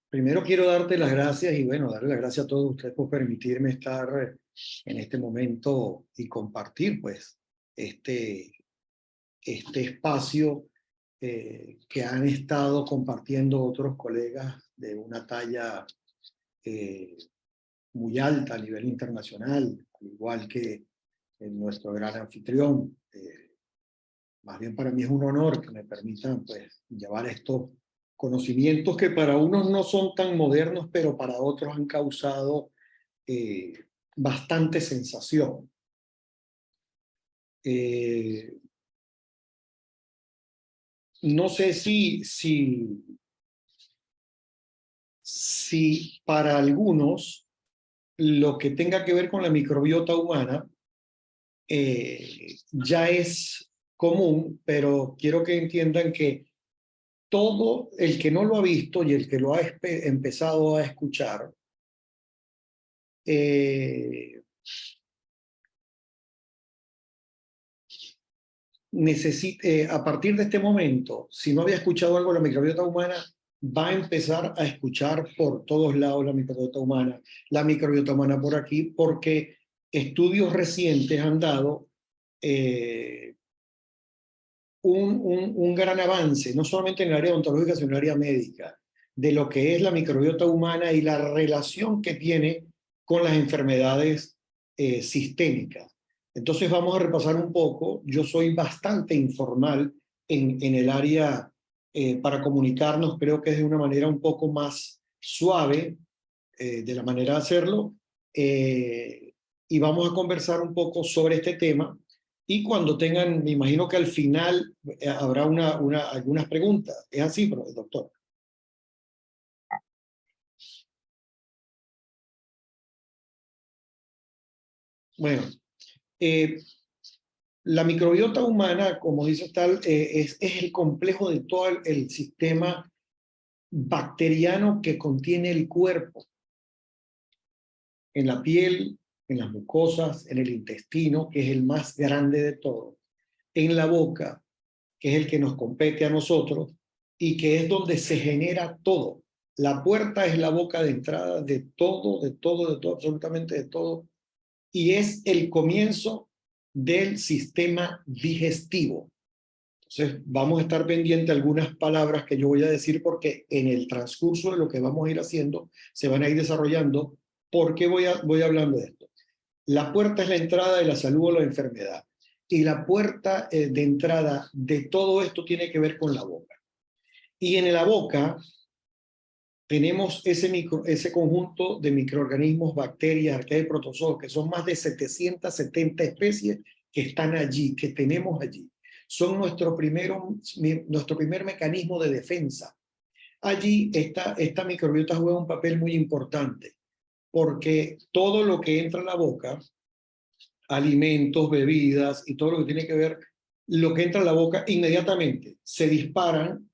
Primero quiero darte las gracias y bueno, darle las gracias a todos ustedes por permitirme estar en este momento y compartir pues este, este espacio que han estado compartiendo otros colegas de una talla eh, muy alta a nivel internacional, al igual que nuestro gran anfitrión. Más bien para mí es un honor que me permitan pues llevar estos conocimientos que para unos no son tan modernos, pero para otros han causado eh, bastante sensación. Eh, no sé si para algunos lo que tenga que ver con la microbiota humana ya es común, pero quiero que entiendan que todo el que no lo ha visto y el que lo ha empezado a escuchar, eh, a partir de este momento, si no había escuchado algo de la microbiota humana, va a empezar a escuchar por todos lados la microbiota humana por aquí, porque estudios recientes han dado eh, un gran avance, no solamente en el área odontológica, sino en el área médica, de lo que es la microbiota humana y la relación que tiene con las enfermedades sistémicas. Entonces vamos a repasar un poco. Yo soy bastante informal en el área para comunicarnos, creo que es de una manera un poco más suave de la manera de hacerlo. Y vamos a conversar un poco sobre este tema y cuando tengan, me imagino que al final habrá algunas preguntas. ¿Es así, doctor? Bueno, eh, la microbiota humana, como dice tal, es el complejo de todo el sistema bacteriano que contiene el cuerpo, en la piel, en las mucosas, en el intestino, que es el más grande de todos, en la boca, que es el que nos compete a nosotros y que es donde se genera todo. La puerta es la boca de entrada de todo, de todo, de todo, absolutamente de todo. Y es el comienzo del sistema digestivo. Entonces, vamos a estar pendientes de algunas palabras que yo voy a decir porque en el transcurso de lo que vamos a ir haciendo, se van a ir desarrollando. ¿Por qué voy hablando de esto? La puerta es la entrada de la salud o la enfermedad. Y la puerta de entrada de todo esto tiene que ver con la boca. Y en la boca tenemos ese conjunto de microorganismos, bacterias, arqueas y protozoos, que son más de 770 especies que están allí, que tenemos allí. Son nuestro primer mecanismo de defensa. Allí esta microbiota juega un papel muy importante, porque todo lo que entra a la boca, alimentos, bebidas y todo lo que tiene que ver, lo que entra a la boca, inmediatamente se disparan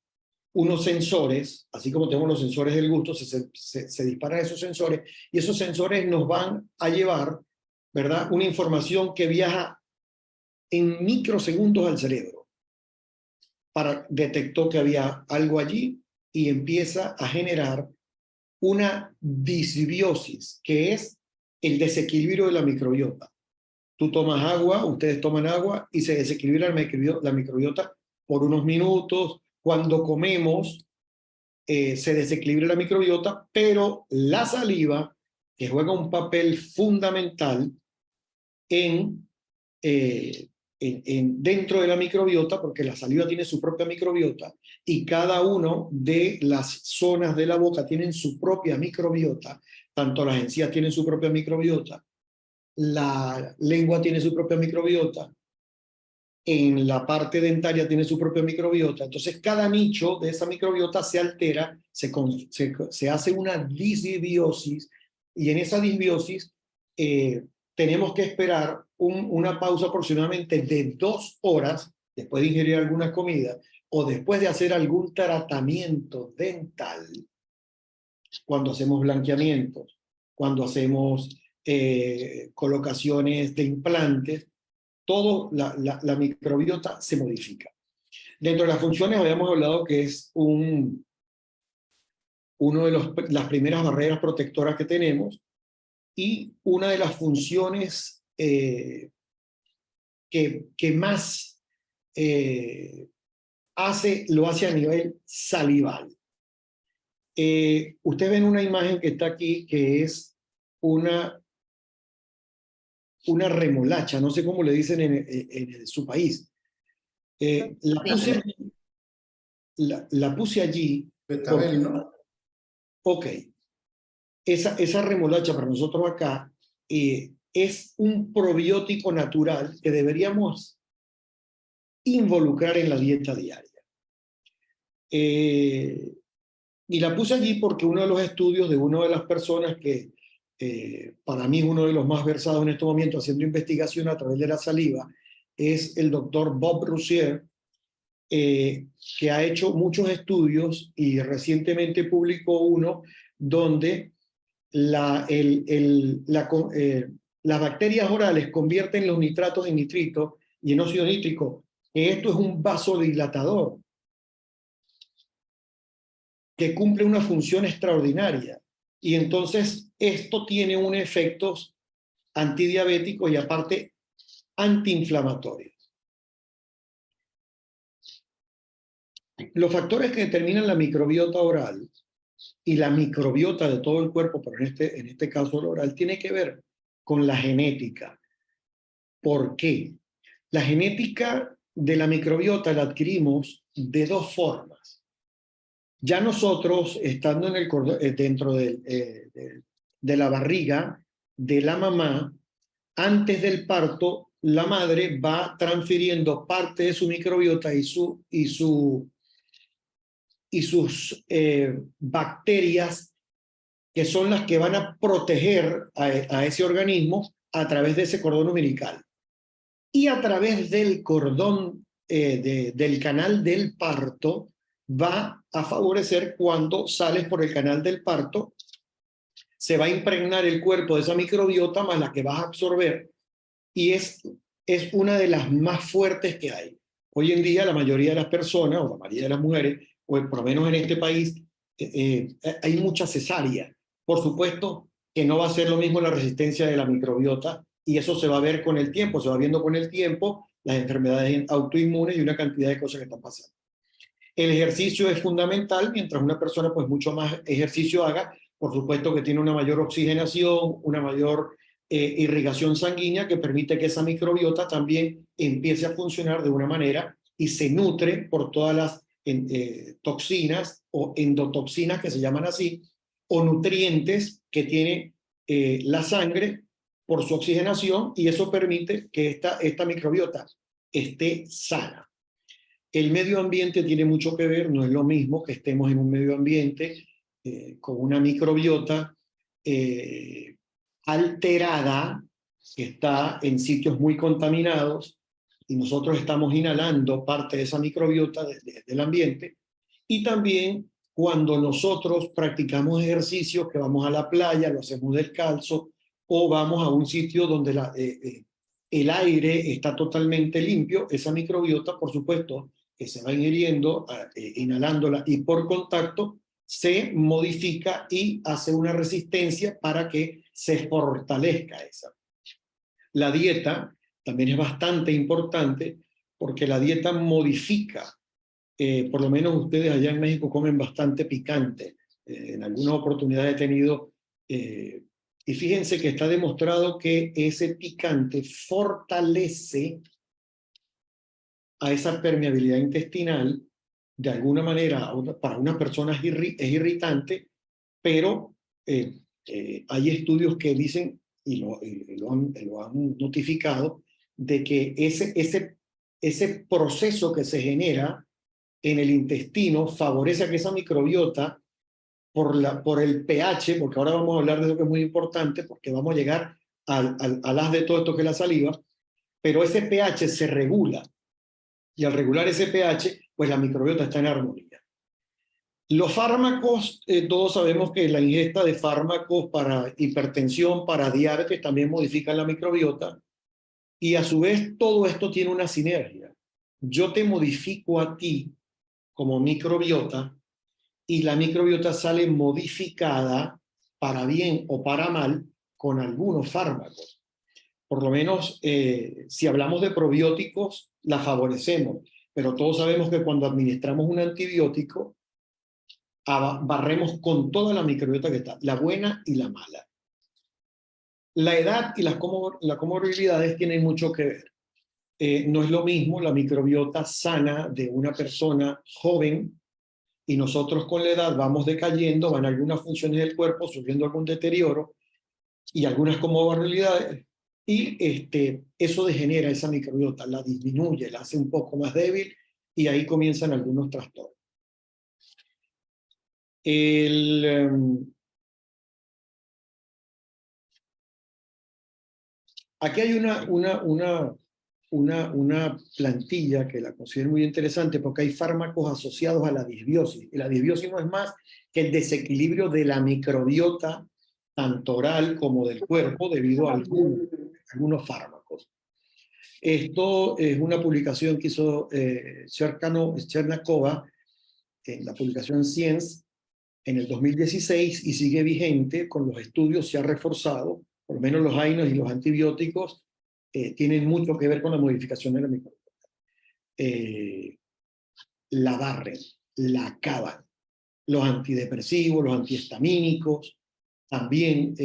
unos sensores, así como tenemos los sensores del gusto, se disparan esos sensores y esos sensores nos van a llevar, ¿verdad? Una información que viaja en microsegundos al cerebro. Detectó que había algo allí y empieza a generar una disbiosis, que es el desequilibrio de la microbiota. Tú tomas agua, ustedes toman agua y se desequilibra la microbiota por unos minutos. Cuando comemos, se desequilibra la microbiota, pero la saliva, que juega un papel fundamental en, dentro de la microbiota, porque la saliva tiene su propia microbiota y cada uno de las zonas de la boca tienen su propia microbiota, tanto las encías tienen su propia microbiota, la lengua tiene su propia microbiota, en la parte dentaria tiene su propia microbiota. Entonces, cada nicho de esa microbiota se altera, se hace una disbiosis, y en esa disbiosis tenemos que esperar una pausa aproximadamente de 2 horas después de ingerir alguna comida o después de hacer algún tratamiento dental, cuando hacemos blanqueamientos, cuando hacemos colocaciones de implantes, todo la microbiota se modifica. Dentro de las funciones habíamos hablado que es una de las primeras barreras protectoras que tenemos y una de las funciones que más lo hace a nivel salival. Ustedes ven una imagen que está aquí que es una remolacha, no sé cómo le dicen en su país. La puse allí. Betabel, ¿no? Ok. Esa remolacha para nosotros acá es un probiótico natural que deberíamos involucrar en la dieta diaria. Y la puse allí porque uno de los estudios de una de las personas que para mí es uno de los más versados en este momento haciendo investigación a través de la saliva es el doctor Bob Roussier, que ha hecho muchos estudios y recientemente publicó uno donde las bacterias orales convierten los nitratos en nitritos y en óxido nítrico, que esto es un vasodilatador que cumple una función extraordinaria. Y entonces esto tiene un efecto antidiabético y aparte antiinflamatorio. Los factores que determinan la microbiota oral y la microbiota de todo el cuerpo, pero en este caso el oral, tiene que ver con la genética. ¿Por qué? La genética de la microbiota la adquirimos de dos formas. Ya nosotros, estando en dentro de la barriga de la mamá, antes del parto, la madre va transfiriendo parte de su microbiota y sus bacterias, que son las que van a proteger a ese organismo a través de ese cordón umbilical. Y a través del cordón del canal del parto va a favorecer cuando sales por el canal del parto, se va a impregnar el cuerpo de esa microbiota más la que vas a absorber y es una de las más fuertes que hay. Hoy en día la mayoría de las personas, o la mayoría de las mujeres, o por lo menos en este país, hay mucha cesárea. Por supuesto que no va a ser lo mismo la resistencia de la microbiota y eso se va a ver con el tiempo, se va viendo con el tiempo las enfermedades autoinmunes y una cantidad de cosas que están pasando. El ejercicio es fundamental, mientras una persona pues mucho más ejercicio haga, por supuesto que tiene una mayor oxigenación, una mayor irrigación sanguínea que permite que esa microbiota también empiece a funcionar de una manera y se nutre por todas las toxinas o endotoxinas que se llaman así, o nutrientes que tiene la sangre por su oxigenación y eso permite que esta microbiota esté sana. El medio ambiente tiene mucho que ver, no es lo mismo que estemos en un medio ambiente con una microbiota alterada, que está en sitios muy contaminados, y nosotros estamos inhalando parte de esa microbiota del ambiente, y también cuando nosotros practicamos ejercicios, que vamos a la playa, lo hacemos descalzo, o vamos a un sitio donde el aire está totalmente limpio, esa microbiota, por supuesto, que se va ingiriendo, inhalándola y por contacto, se modifica y hace una resistencia para que se fortalezca esa. La dieta también es bastante importante porque la dieta modifica, por lo menos ustedes allá en México comen bastante picante, en algunas oportunidades he tenido, y fíjense que está demostrado que ese picante fortalece a esa permeabilidad intestinal, de alguna manera para unas personas es irritante, pero hay estudios que dicen, y lo han notificado, de que ese proceso que se genera en el intestino favorece a que esa microbiota, por el pH, porque ahora vamos a hablar de eso que es muy importante, porque vamos a llegar al haz de todo esto que es la saliva, pero ese pH se regula, y al regular ese pH, pues la microbiota está en armonía. Los fármacos, todos sabemos que la ingesta de fármacos para hipertensión, para diabetes, también modifican la microbiota, y a su vez todo esto tiene una sinergia. Yo te modifico a ti como microbiota, y la microbiota sale modificada para bien o para mal con algunos fármacos. Por lo menos, si hablamos de probióticos, la favorecemos, pero todos sabemos que cuando administramos un antibiótico, barremos con toda la microbiota que está, la buena y la mala. La edad y las comorbilidades tienen mucho que ver. No es lo mismo la microbiota sana de una persona joven y nosotros con la edad vamos decayendo, van algunas funciones del cuerpo sufriendo algún deterioro y algunas comorbilidades, y eso degenera esa microbiota, la disminuye, la hace un poco más débil y ahí comienzan algunos trastornos. Aquí hay una plantilla que la considero muy interesante porque hay fármacos asociados a la disbiosis. Y la disbiosis no es más que el desequilibrio de la microbiota, tanto oral como del cuerpo, debido a algunos fármacos. Esto es una publicación que hizo Chernakova en la publicación Science en el 2016 y sigue vigente. Con los estudios se ha reforzado, por lo menos los AINES y los antibióticos tienen mucho que ver con la modificación de la microbiota. La barren, la acaban. Los antidepresivos, los antihistamínicos, también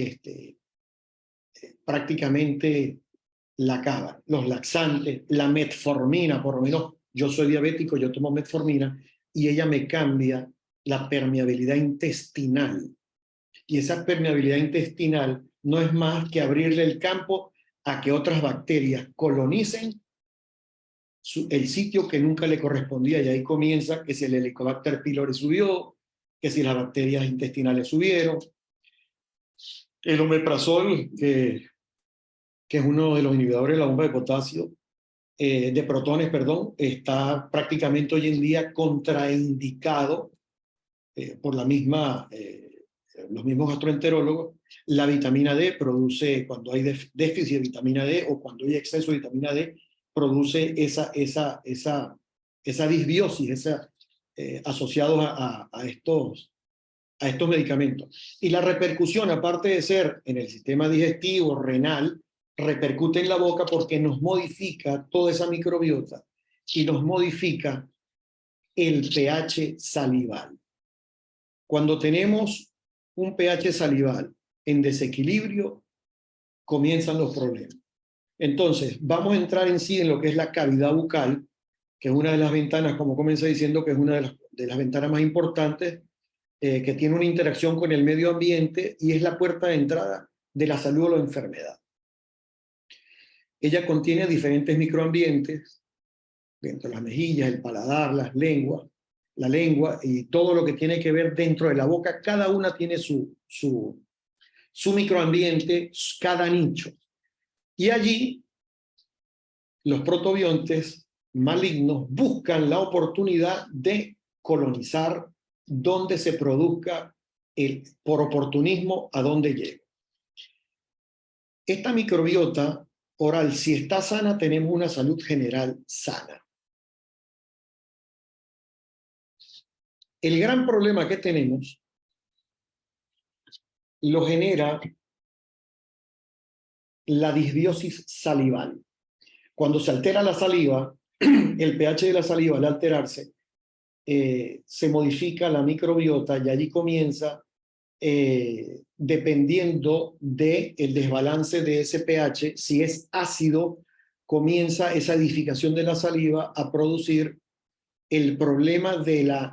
prácticamente la acaban. Los laxantes, la metformina, por lo menos yo soy diabético, yo tomo metformina y ella me cambia la permeabilidad intestinal. Y esa permeabilidad intestinal no es más que abrirle el campo a que otras bacterias colonicen el sitio que nunca le correspondía, y ahí comienza que si el Helicobacter pylori subió, que si las bacterias intestinales subieron. El omeprazol, que es uno de los inhibidores de la bomba de potasio, de protones, perdón, está prácticamente hoy en día contraindicado por los mismos gastroenterólogos. La vitamina D produce, cuando hay déficit de vitamina D o cuando hay exceso de vitamina D, produce esa disbiosis, asociados a estos medicamentos. Y la repercusión, aparte de ser en el sistema digestivo, renal, repercute en la boca porque nos modifica toda esa microbiota y nos modifica el pH salival. Cuando tenemos un pH salival en desequilibrio, comienzan los problemas. Entonces, vamos a entrar en sí en lo que es la cavidad bucal, que es una de las ventanas, como comencé diciendo, que es una de las ventanas más importantes, que tiene una interacción con el medio ambiente y es la puerta de entrada de la salud o la enfermedad. Ella contiene diferentes microambientes, dentro de las mejillas, el paladar, la lengua y todo lo que tiene que ver dentro de la boca. Cada una tiene su microambiente, cada nicho. Y allí los protobiontes malignos buscan la oportunidad de colonizar donde se produzca por oportunismo a donde llegue. Esta microbiota oral, si está sana, tenemos una salud general sana. El gran problema que tenemos lo genera la disbiosis salival. Cuando se altera la saliva, el pH de la saliva al alterarse, se modifica la microbiota y allí comienza, dependiendo del desbalance de ese pH, si es ácido, comienza esa edificación de la saliva a producir el problema de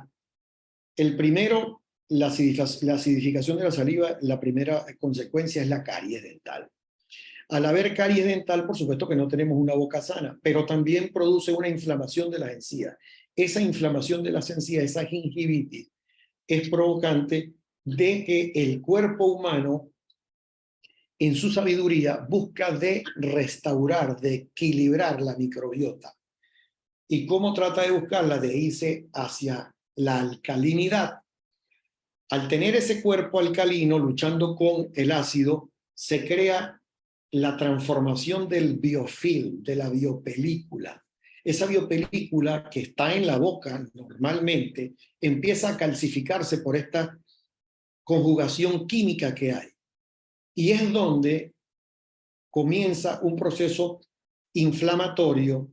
primero, la acidificación de la saliva. La primera consecuencia es la caries dental. Al haber caries dental, por supuesto que no tenemos una boca sana, pero también produce una inflamación de las encías. Esa inflamación de las encías, esa gingivitis, es provocante de que el cuerpo humano, en su sabiduría, busca de restaurar, de equilibrar la microbiota. ¿Y cómo trata de buscarla? De irse hacia la alcalinidad. Al tener ese cuerpo alcalino luchando con el ácido, se crea la transformación del biofilm, de la biopelícula. esa biopelícula que está en la boca normalmente empieza a calcificarse por esta conjugación química que hay. Y es donde comienza un proceso inflamatorio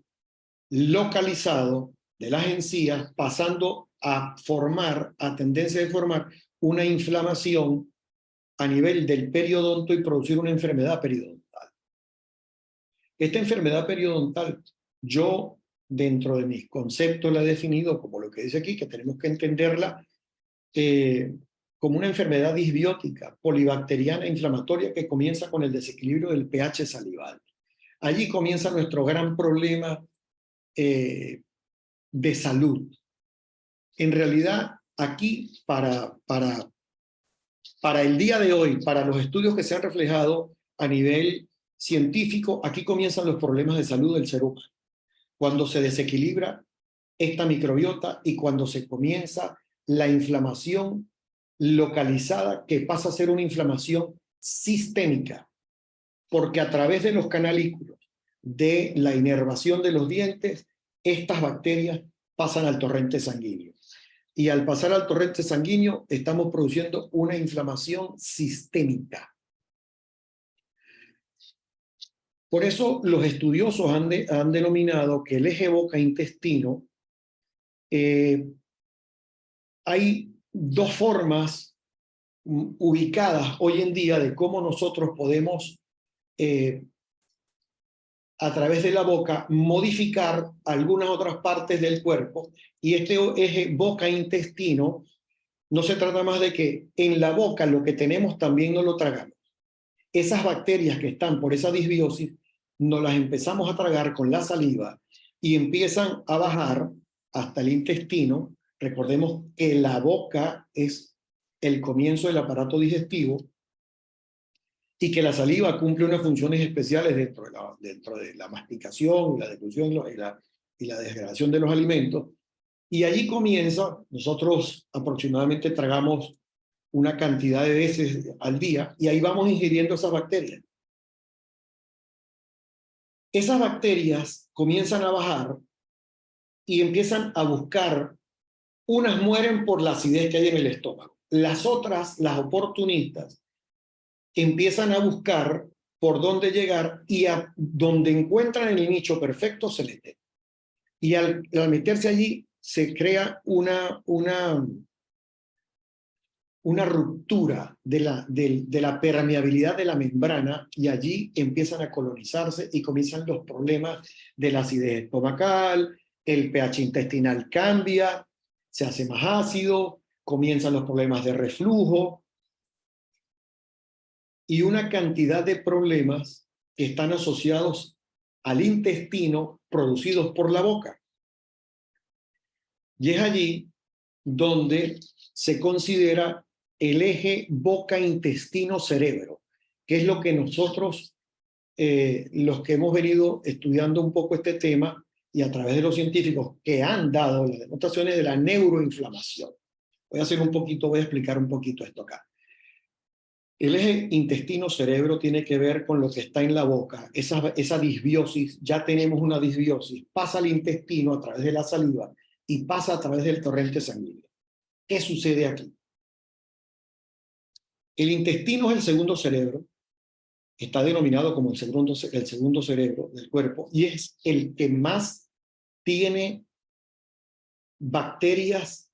localizado de las encías, pasando a tendencia de formar una inflamación a nivel del periodonto y producir una enfermedad periodontal. Esta enfermedad periodontal, yo dentro de mis conceptos la he definido como lo que dice aquí, que tenemos que entenderla como una enfermedad disbiótica, polibacteriana, inflamatoria, que comienza con el desequilibrio del pH salival. Allí comienza nuestro gran problema de salud. En realidad, aquí, para el día de hoy, para los estudios que se han reflejado a nivel científico, aquí comienzan los problemas de salud del ser humano. Cuando se desequilibra esta microbiota y cuando se comienza la inflamación localizada, que pasa a ser una inflamación sistémica, porque a través de los canalículos, de la inervación de los dientes, estas bacterias pasan al torrente sanguíneo. Y al pasar al torrente sanguíneo, estamos produciendo una inflamación sistémica. Por eso los estudiosos han denominado que el eje boca-intestino, hay dos formas ubicadas hoy en día de cómo nosotros podemos, a través de la boca, modificar algunas otras partes del cuerpo. Y este eje boca-intestino no se trata más de que en la boca lo que tenemos también no lo tragamos. Esas bacterias que están por esa disbiosis, nos las empezamos a tragar con la saliva y empiezan a bajar hasta el intestino. Recordemos que la boca es el comienzo del aparato digestivo y que la saliva cumple unas funciones especiales dentro de la masticación, la deglución y la degradación de los alimentos. Y allí comienza, nosotros aproximadamente tragamos una cantidad de veces al día y ahí vamos ingiriendo esas bacterias. Esas bacterias comienzan a bajar y empiezan a buscar, unas mueren por la acidez que hay en el estómago. Las otras, las oportunistas, empiezan a buscar por dónde llegar y a donde encuentran el nicho perfecto se meten. Y al meterse allí se crea una ruptura de la permeabilidad de la membrana y allí empiezan a colonizarse y comienzan los problemas de la acidez estomacal, el pH intestinal cambia, se hace más ácido, comienzan los problemas de reflujo y una cantidad de problemas que están asociados al intestino producidos por la boca. Y es allí donde se considera el eje boca-intestino-cerebro, que es lo que nosotros, los que hemos venido estudiando un poco este tema y a través de los científicos que han dado las demostraciones de la neuroinflamación. Voy a explicar un poquito esto acá. El eje intestino-cerebro tiene que ver con lo que está en la boca, esa disbiosis, ya tenemos una disbiosis, pasa al intestino a través de la saliva y pasa a través del torrente sanguíneo. ¿Qué sucede aquí? El intestino es el segundo cerebro, está denominado como el segundo cerebro del cuerpo y es el que más tiene bacterias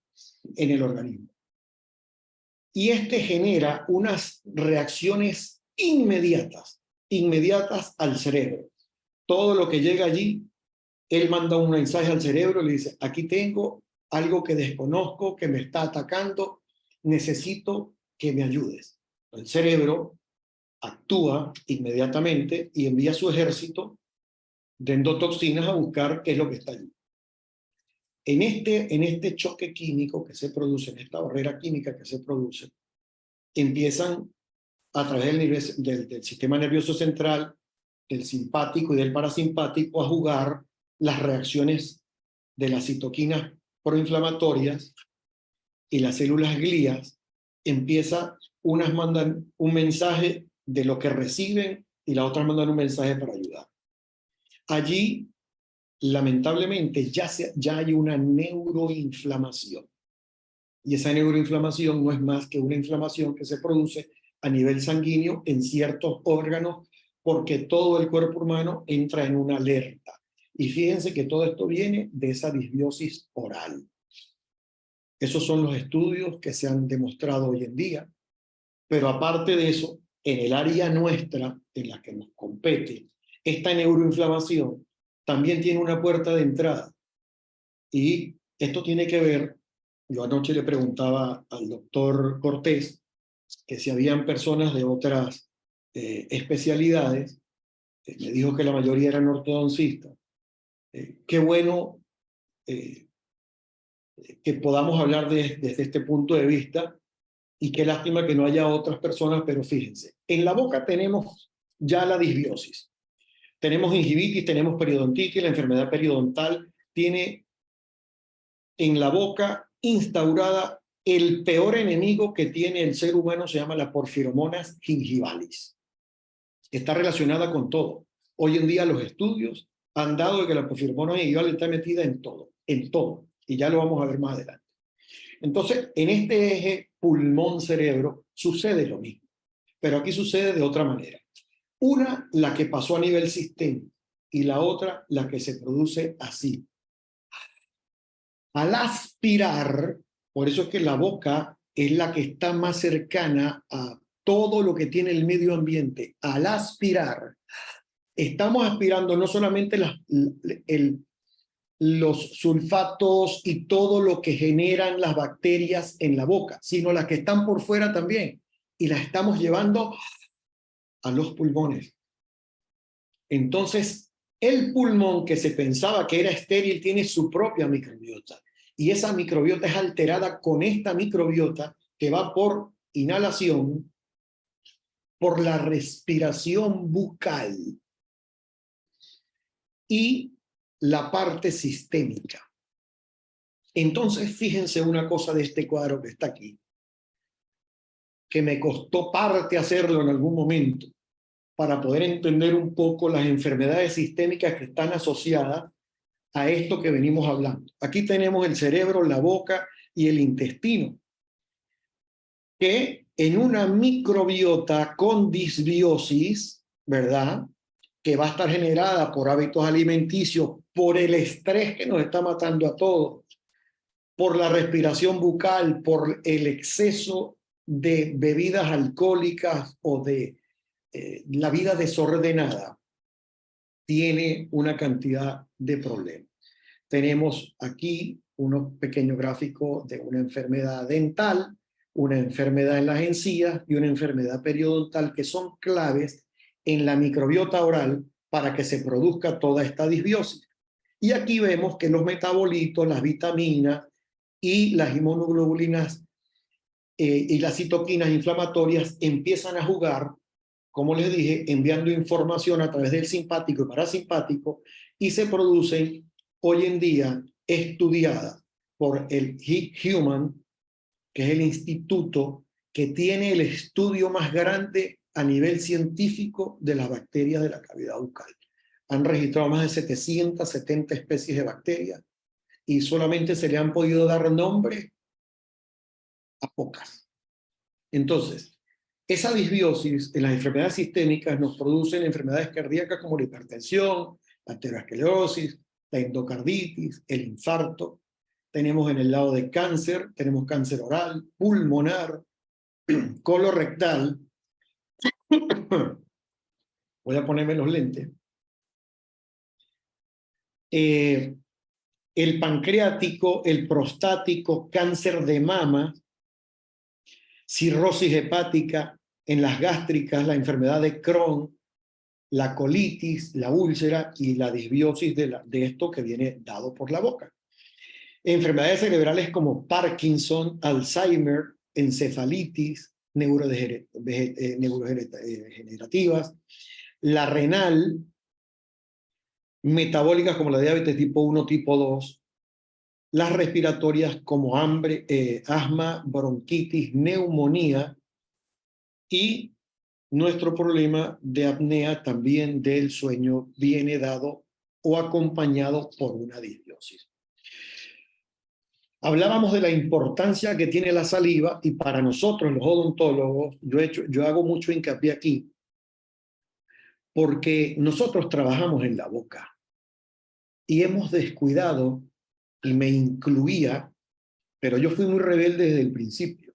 en el organismo. Y este genera unas reacciones inmediatas al cerebro. Todo lo que llega allí, él manda un mensaje al cerebro y le dice, aquí tengo algo que desconozco, que me está atacando, necesito que me ayudes. El cerebro actúa inmediatamente y envía su ejército de endotoxinas a buscar qué es lo que está allí. En este choque químico que se produce, en esta barrera química que se produce, empiezan a través del sistema nervioso central, del simpático y del parasimpático, a jugar las reacciones de las citoquinas proinflamatorias y las células glías. Unas mandan un mensaje de lo que reciben y las otras mandan un mensaje para ayudar. Allí lamentablemente ya hay una neuroinflamación. Y esa neuroinflamación no es más que una inflamación que se produce a nivel sanguíneo en ciertos órganos porque todo el cuerpo humano entra en una alerta. Y fíjense que todo esto viene de esa disbiosis oral. Esos son los estudios que se han demostrado hoy en día. Pero aparte de eso, en el área nuestra, en la que nos compete, esta neuroinflamación también tiene una puerta de entrada. Y esto tiene que ver, yo anoche le preguntaba al doctor Cortés que si habían personas de otras especialidades, me dijo que la mayoría eran ortodoncistas. Qué bueno que podamos hablar desde este punto de vista, y qué lástima que no haya otras personas, pero fíjense, en la boca tenemos ya la disbiosis, tenemos gingivitis, tenemos periodontitis, la enfermedad periodontal tiene en la boca instaurada el peor enemigo que tiene el ser humano, se llama la porfiromonas gingivalis. Está relacionada con todo. Hoy en día los estudios han dado que la porfiromona gingivalis está metida en todo, y ya lo vamos a ver más adelante. Entonces, en este eje pulmón-cerebro sucede lo mismo, pero aquí sucede de otra manera. Una, la que pasó a nivel sistémico, y la otra, la que se produce así. Al aspirar, por eso es que la boca es la que está más cercana a todo lo que tiene el medio ambiente. Al aspirar, estamos aspirando no solamente los sulfatos y todo lo que generan las bacterias en la boca, sino las que están por fuera también. Y las estamos llevando a los pulmones. Entonces, el pulmón que se pensaba que era estéril tiene su propia microbiota. Y esa microbiota es alterada con esta microbiota que va por inhalación, por la respiración bucal y la parte sistémica. Entonces, fíjense una cosa de este cuadro que está aquí, que me costó parte hacerlo en algún momento para poder entender un poco las enfermedades sistémicas que están asociadas a esto que venimos hablando. Aquí tenemos el cerebro, la boca y el intestino, que en una microbiota con disbiosis, ¿verdad?, que va a estar generada por hábitos alimenticios, por el estrés que nos está matando a todos, por la respiración bucal, por el exceso de bebidas alcohólicas o de la vida desordenada, tiene una cantidad de problemas. Tenemos aquí unos pequeños gráficos de una enfermedad dental, una enfermedad en las encías y una enfermedad periodontal que son claves en la microbiota oral para que se produzca toda esta disbiosis. Y aquí vemos que los metabolitos, las vitaminas y las inmunoglobulinas y las citoquinas inflamatorias empiezan a jugar, como les dije, enviando información a través del simpático y parasimpático, y se producen hoy en día estudiada por el Human, que es el instituto que tiene el estudio más grande a nivel científico de las bacterias de la cavidad bucal. Han registrado más de 770 especies de bacterias y solamente se le han podido dar nombre a pocas. Entonces, esa disbiosis en las enfermedades sistémicas nos producen enfermedades cardíacas como la hipertensión, la arteriosclerosis, la endocarditis, el infarto. Tenemos en el lado de cáncer, tenemos cáncer oral, pulmonar, colorectal. Voy a ponerme los lentes. El pancreático, el prostático, cáncer de mama, cirrosis hepática, en las gástricas, la enfermedad de Crohn, la colitis, la úlcera y la disbiosis de esto que viene dado por la boca. Enfermedades cerebrales como Parkinson, Alzheimer, encefalitis, neurodegenerativas, la renal, metabólicas como la diabetes tipo 1, tipo 2, las respiratorias como asma, bronquitis, neumonía y nuestro problema de apnea también del sueño viene dado o acompañado por una disbiosis. Hablábamos de la importancia que tiene la saliva y para nosotros los odontólogos, yo hago mucho hincapié aquí, porque nosotros trabajamos en la boca y hemos descuidado, y me incluía, pero yo fui muy rebelde desde el principio.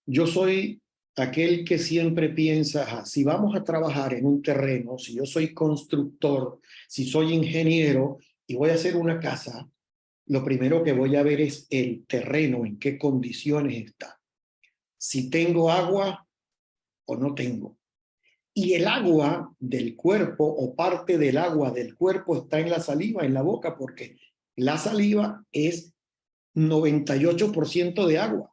Yo soy aquel que siempre piensa, si vamos a trabajar en un terreno, si yo soy constructor, si soy ingeniero y voy a hacer una casa, lo primero que voy a ver es el terreno, en qué condiciones está. Si tengo agua o no tengo. Y el agua del cuerpo o parte del agua del cuerpo está en la saliva, en la boca, porque la saliva es 98% de agua.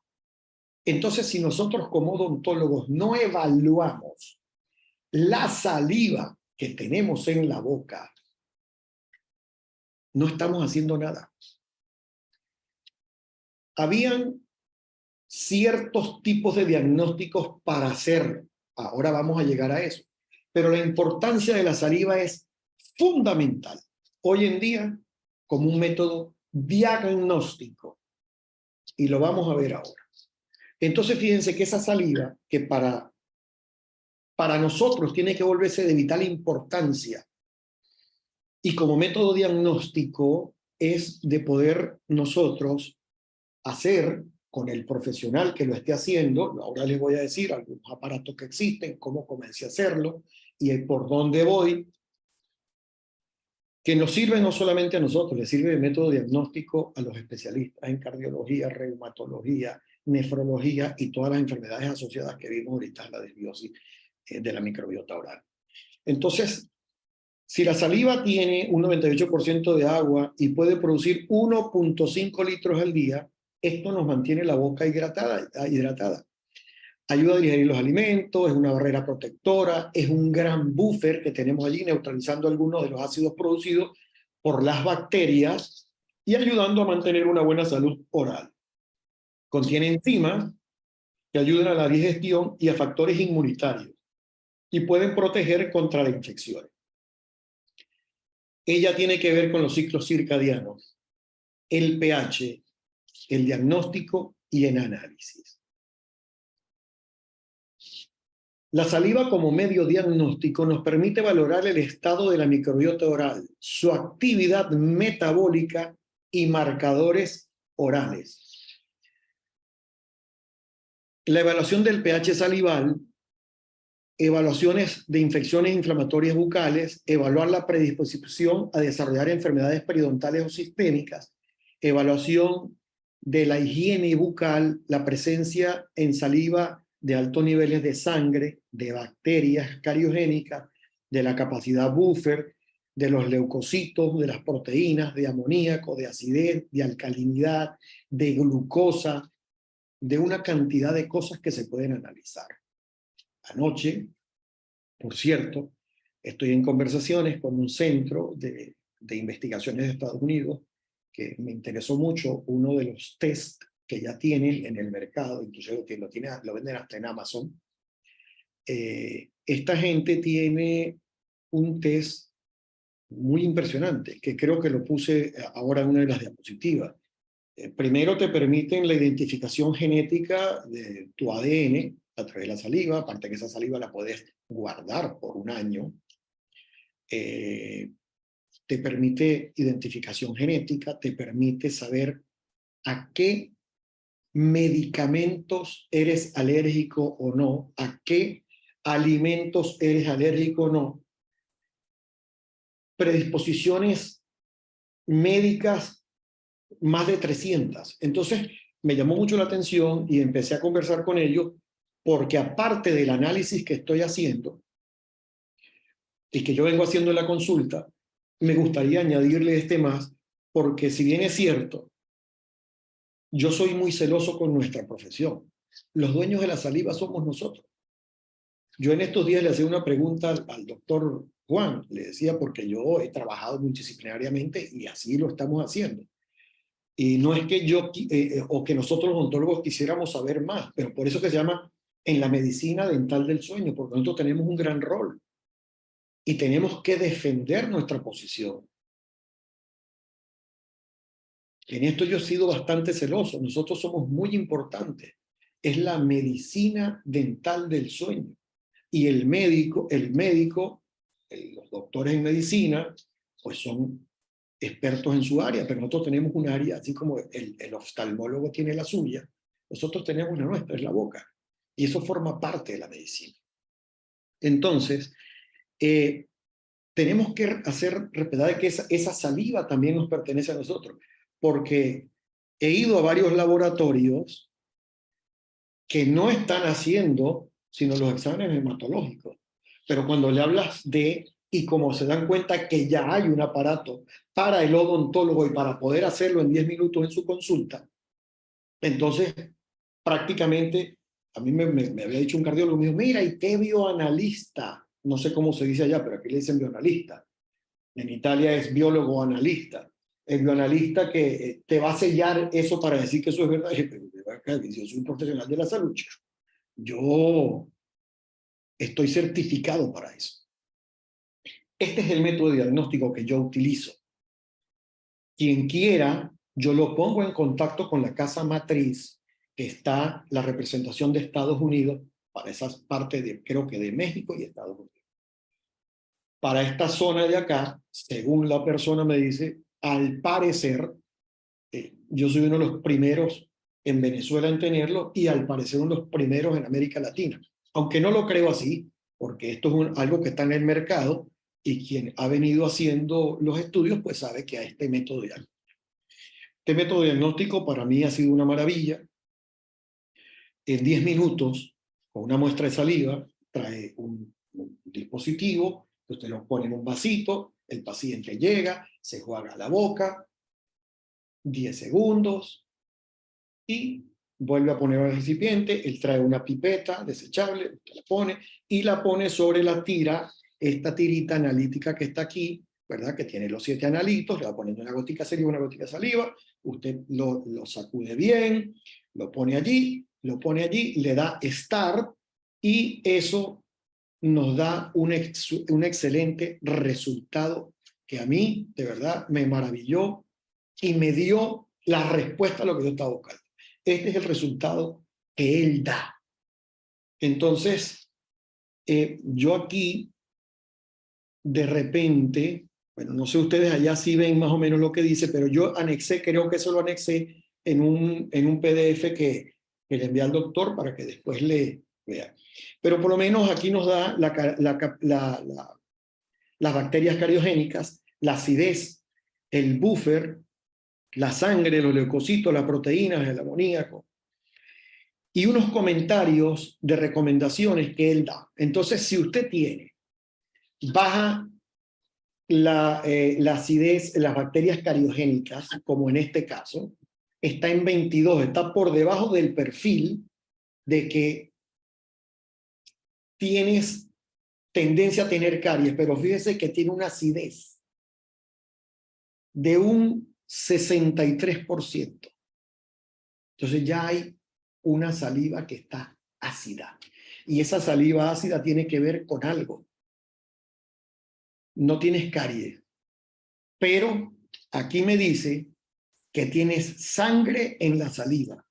Entonces, si nosotros como odontólogos no evaluamos la saliva que tenemos en la boca, no estamos haciendo nada. Habían ciertos tipos de diagnósticos para hacer. Ahora vamos a llegar a eso. Pero la importancia de la saliva es fundamental hoy en día como un método diagnóstico. Y lo vamos a ver ahora. Entonces, fíjense que esa saliva, que para nosotros tiene que volverse de vital importancia, y como método diagnóstico es de poder nosotros hacer con el profesional que lo esté haciendo, ahora les voy a decir algunos aparatos que existen, cómo comencé a hacerlo y por dónde voy, que nos sirve no solamente a nosotros, le sirve de método diagnóstico a los especialistas en cardiología, reumatología, nefrología y todas las enfermedades asociadas que vimos ahorita, la desbiosis de la microbiota oral. Entonces, si la saliva tiene un 98% de agua y puede producir 1.5 litros al día, esto nos mantiene la boca hidratada. Ayuda a digerir los alimentos, es una barrera protectora, es un gran buffer que tenemos allí neutralizando algunos de los ácidos producidos por las bacterias y ayudando a mantener una buena salud oral. Contiene enzimas que ayudan a la digestión y a factores inmunitarios y pueden proteger contra las infecciones. Ella tiene que ver con los ciclos circadianos, el pH, el diagnóstico y el análisis. La saliva como medio diagnóstico nos permite valorar el estado de la microbiota oral, su actividad metabólica y marcadores orales. La evaluación del pH salival, evaluaciones de infecciones inflamatorias bucales, evaluar la predisposición a desarrollar enfermedades periodontales o sistémicas, evaluación de la higiene bucal, la presencia en saliva de altos niveles de sangre, de bacterias cariogénicas, de la capacidad buffer, de los leucocitos, de las proteínas, de amoníaco, de acidez, de alcalinidad, de glucosa, de una cantidad de cosas que se pueden analizar. Anoche, por cierto, estoy en conversaciones con un centro de investigaciones de Estados Unidos que me interesó mucho uno de los test que ya tienen en el mercado, incluso lo venden hasta en Amazon. Esta gente tiene un test muy impresionante, que creo que lo puse ahora en una de las diapositivas. Primero te permiten la identificación genética de tu ADN a través de la saliva, aparte que esa saliva la puedes guardar por un año. Te permite identificación genética, te permite saber a qué medicamentos eres alérgico o no, a qué alimentos eres alérgico o no, predisposiciones médicas más de 300. Entonces me llamó mucho la atención y empecé a conversar con ellos porque aparte del análisis que estoy haciendo y que yo vengo haciendo en la consulta, me gustaría añadirle este más porque si bien es cierto, yo soy muy celoso con nuestra profesión. Los dueños de la saliva somos nosotros. Yo en estos días le hacía una pregunta al doctor Juan, le decía porque yo he trabajado multidisciplinariamente y así lo estamos haciendo. Y no es que yo o que nosotros los odontólogos quisiéramos saber más, pero por eso que se llama en la medicina dental del sueño, porque nosotros tenemos un gran rol y tenemos que defender nuestra posición. En esto yo he sido bastante celoso. Nosotros somos muy importantes. Es la medicina dental del sueño. Y los doctores en medicina, pues son expertos en su área, pero nosotros tenemos un área, así como el oftalmólogo tiene la suya, nosotros tenemos la nuestra, es la boca. Y eso forma parte de la medicina. Entonces, tenemos que hacer respetar de que esa saliva también nos pertenece a nosotros, porque he ido a varios laboratorios que no están haciendo sino los exámenes hematológicos. Pero cuando le hablas y como se dan cuenta que ya hay un aparato para el odontólogo y para poder hacerlo en 10 minutos en su consulta, entonces prácticamente, a mí me había dicho un cardiólogo, me dijo, mira, y qué bioanalista, no sé cómo se dice allá, pero aquí le dicen bioanalista. En Italia es biólogo analista. El bioanalista que te va a sellar eso para decir que eso es verdad. Yo soy un profesional de la salud, chico. Yo estoy certificado para eso. Este es el método de diagnóstico que yo utilizo. Quien quiera, yo lo pongo en contacto con la casa matriz, que está la representación de Estados Unidos para esas partes de, creo que de México y Estados Unidos. Para esta zona de acá, según la persona me dice, al parecer, yo soy uno de los primeros en Venezuela en tenerlo y al parecer uno de los primeros en América Latina. Aunque no lo creo así, porque esto es algo que está en el mercado y quien ha venido haciendo los estudios pues sabe que hay este método diagnóstico. Este método diagnóstico para mí ha sido una maravilla. En 10 minutos, con una muestra de saliva, trae un dispositivo, usted lo pone en un vasito, el paciente llega, se juega la boca, 10 segundos, y vuelve a poner el recipiente, él trae una pipeta desechable, usted la pone, y la pone sobre la tira, esta tirita analítica que está aquí, ¿verdad? Que tiene los 7 analitos, le va poniendo una gotica de saliva, una gotica de saliva, usted lo sacude bien, lo pone allí, le da start, y eso nos da un excelente resultado que a mí, de verdad, me maravilló y me dio la respuesta a lo que yo estaba buscando. Este es el resultado que él da. Entonces, yo aquí, de repente, bueno, no sé ustedes allá si ven más o menos lo que dice, pero yo anexé, creo que eso lo anexé en un PDF que le envié al doctor para que después le vea. Pero por lo menos aquí nos da las bacterias cariogénicas, la acidez, el buffer, la sangre, los leucocitos, las proteínas, el amoníaco, y unos comentarios de recomendaciones que él da. Entonces, si usted tiene baja la acidez, las bacterias cariogénicas, como en este caso, está en 22, está por debajo del perfil de que tienes tendencia a tener caries, pero fíjese que tiene una acidez de un 63%. Entonces ya hay una saliva que está ácida. Y esa saliva ácida tiene que ver con algo. No tienes caries, pero aquí me dice que tienes sangre en la saliva.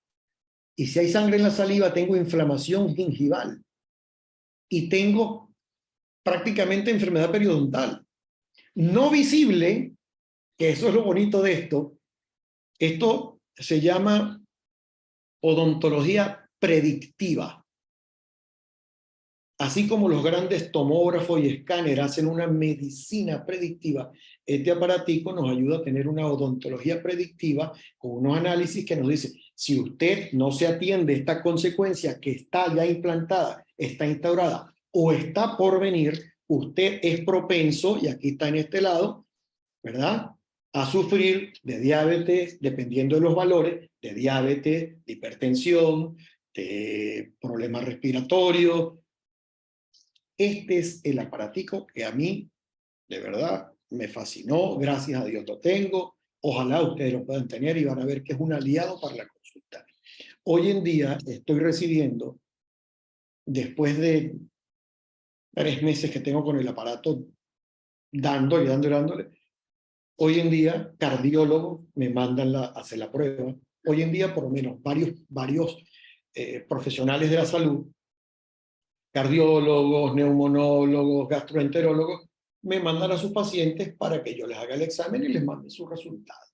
Y si hay sangre en la saliva, tengo inflamación gingival. Y tengo prácticamente enfermedad periodontal. No visible, que eso es lo bonito de esto. Esto se llama odontología predictiva. Así como los grandes tomógrafos y escáneres hacen una medicina predictiva, este aparatico nos ayuda a tener una odontología predictiva con unos análisis que nos dicen, si usted no se atiende esta consecuencia que está ya implantada, está instaurada o está por venir, usted es propenso, y aquí está en este lado, ¿verdad?, a sufrir de diabetes, dependiendo de los valores, de diabetes, de hipertensión, de problemas respiratorios. Este es el aparatico que a mí, de verdad, me fascinó. Gracias a Dios lo tengo. Ojalá ustedes lo puedan tener y van a ver que es un aliado para la consulta. Hoy en día estoy recibiendo, después de 3 meses que tengo con el aparato dándole, Hoy en día, cardiólogos me mandan a hacer la prueba. Hoy en día, por lo menos, varios profesionales de la salud, cardiólogos, neumonólogos, gastroenterólogos, me mandan a sus pacientes para que yo les haga el examen y les mande sus resultados.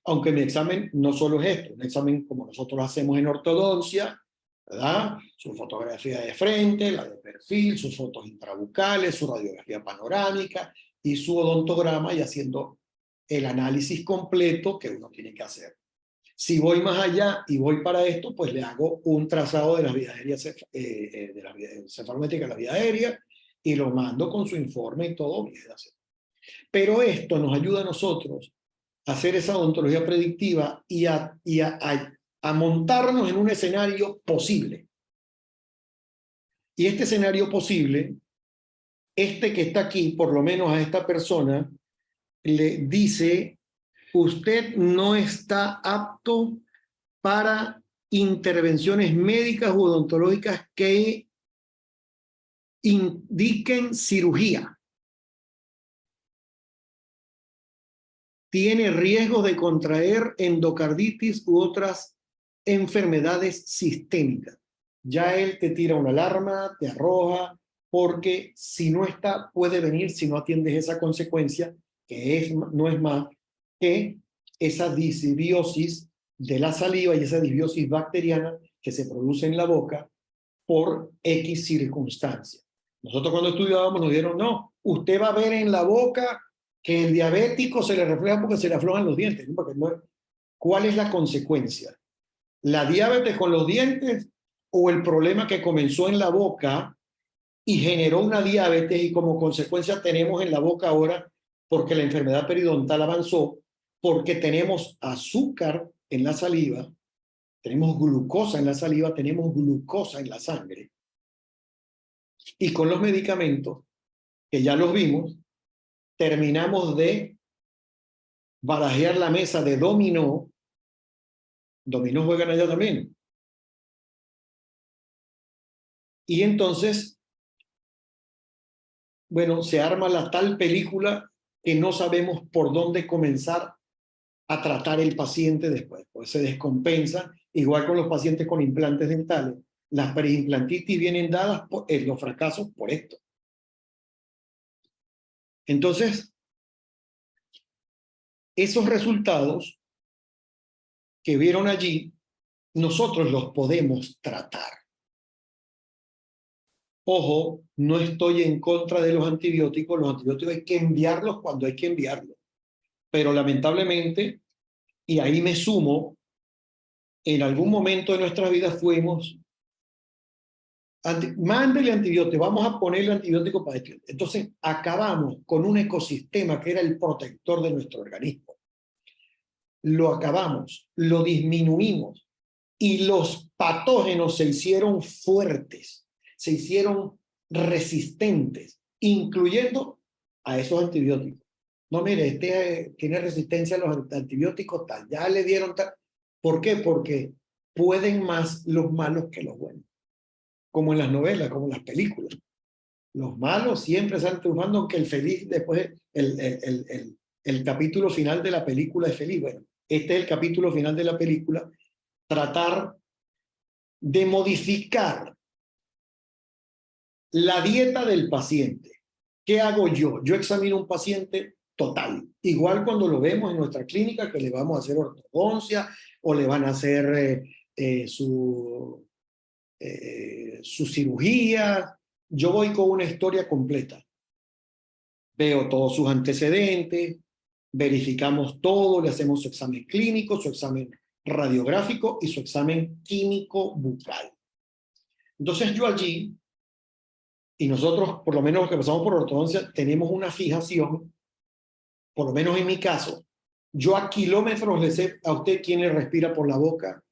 Aunque mi examen no solo es esto, un examen como nosotros hacemos en ortodoncia, ¿verdad? Su fotografía de frente, la de perfil, sus fotos intrabucales, su radiografía panorámica y su odontograma, y haciendo el análisis completo que uno tiene que hacer. Si voy más allá y voy para esto, pues le hago un trazado de las vías aéreas, de la cefalométrica de la vía aérea, y lo mando con su informe y todo bien. Pero esto nos ayuda a nosotros a hacer esa odontología predictiva y a montarnos en un escenario posible. Y este escenario posible, este que está aquí, por lo menos a esta persona, le dice: usted no está apto para intervenciones médicas u odontológicas que indiquen cirugía. Tiene riesgo de contraer endocarditis u otras enfermedades sistémicas. Ya él te tira una alarma, te arroja, porque si no está, puede venir si no atiendes esa consecuencia, que no es más que esa disbiosis de la saliva y esa disbiosis bacteriana que se produce en la boca por X circunstancia. Nosotros cuando estudiábamos nos dijeron: no, usted va a ver en la boca que el diabético se le refleja porque se le aflojan los dientes. Porque no, ¿cuál es la consecuencia? ¿La diabetes con los dientes o el problema que comenzó en la boca y generó una diabetes, y como consecuencia tenemos en la boca ahora, porque la enfermedad periodontal avanzó, porque tenemos azúcar en la saliva, tenemos glucosa en la saliva, tenemos glucosa en la sangre? Y con los medicamentos, que ya los vimos, terminamos de barajear la mesa de dominó. Dominó juegan allá también. Y entonces, bueno, se arma la tal película que no sabemos por dónde comenzar a tratar el paciente después. Pues se descompensa, igual con los pacientes con implantes dentales. Las periimplantitis vienen dadas por los fracasos por esto. Entonces, esos resultados que vieron allí, nosotros los podemos tratar. Ojo, no estoy en contra de los antibióticos hay que enviarlos cuando hay que enviarlos. Pero lamentablemente, y ahí me sumo, en algún momento de nuestra vida fuimos, mándele antibiótico, vamos a ponerle antibiótico para esto. Entonces acabamos con un ecosistema que era el protector de nuestro organismo. Lo acabamos, lo disminuimos, y los patógenos se hicieron fuertes, se hicieron resistentes, incluyendo a esos antibióticos. No, mire, este tiene resistencia a los antibióticos, tal, ya le dieron tal. ¿Por qué? Porque pueden más los malos que los buenos. Como en las novelas, como en las películas. Los malos siempre están triunfando, aunque el feliz después, el capítulo final de la película es feliz. Bueno, este es el capítulo final de la película. Tratar de modificar la dieta del paciente. ¿Qué hago yo? Yo examino un paciente total. Igual cuando lo vemos en nuestra clínica, que le vamos a hacer ortodoncia o le van a hacer su cirugía. Yo voy con una historia completa. Veo todos sus antecedentes, verificamos todo, le hacemos su examen clínico, su examen radiográfico y su examen químico bucal. Entonces yo allí, y nosotros, por lo menos los que pasamos por ortodoncia, tenemos una fijación, por lo menos en mi caso, yo a kilómetros le sé a usted quién le respira por la boca.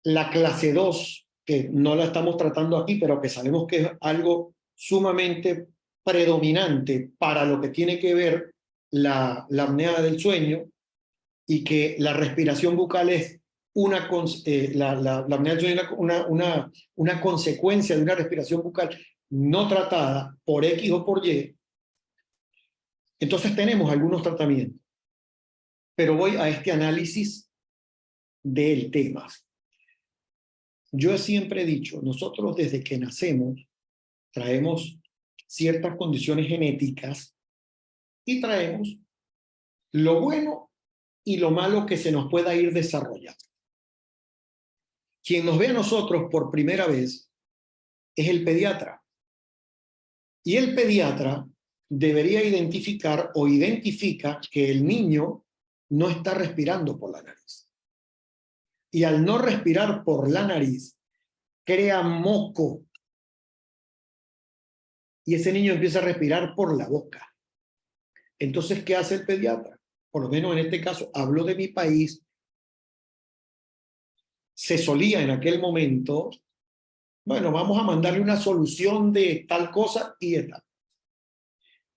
La clase 2, que no la estamos tratando aquí, pero que sabemos que es algo sumamente predominante para lo que tiene que ver la apnea del sueño, y que la respiración bucal es la apnea del sueño es una consecuencia de una respiración bucal no tratada por X o por Y. Entonces tenemos algunos tratamientos, pero voy a este análisis del tema. Yo siempre he dicho, nosotros desde que nacemos traemos ciertas condiciones genéticas y traemos lo bueno y lo malo que se nos pueda ir desarrollando. Quien nos ve a nosotros por primera vez es el pediatra. Y el pediatra debería identificar o identifica que el niño no está respirando por la nariz. Y al no respirar por la nariz, crea moco. Y ese niño empieza a respirar por la boca. Entonces, ¿qué hace el pediatra? Por lo menos en este caso, hablo de mi país. Se solía en aquel momento, bueno, vamos a mandarle una solución de tal cosa y de tal.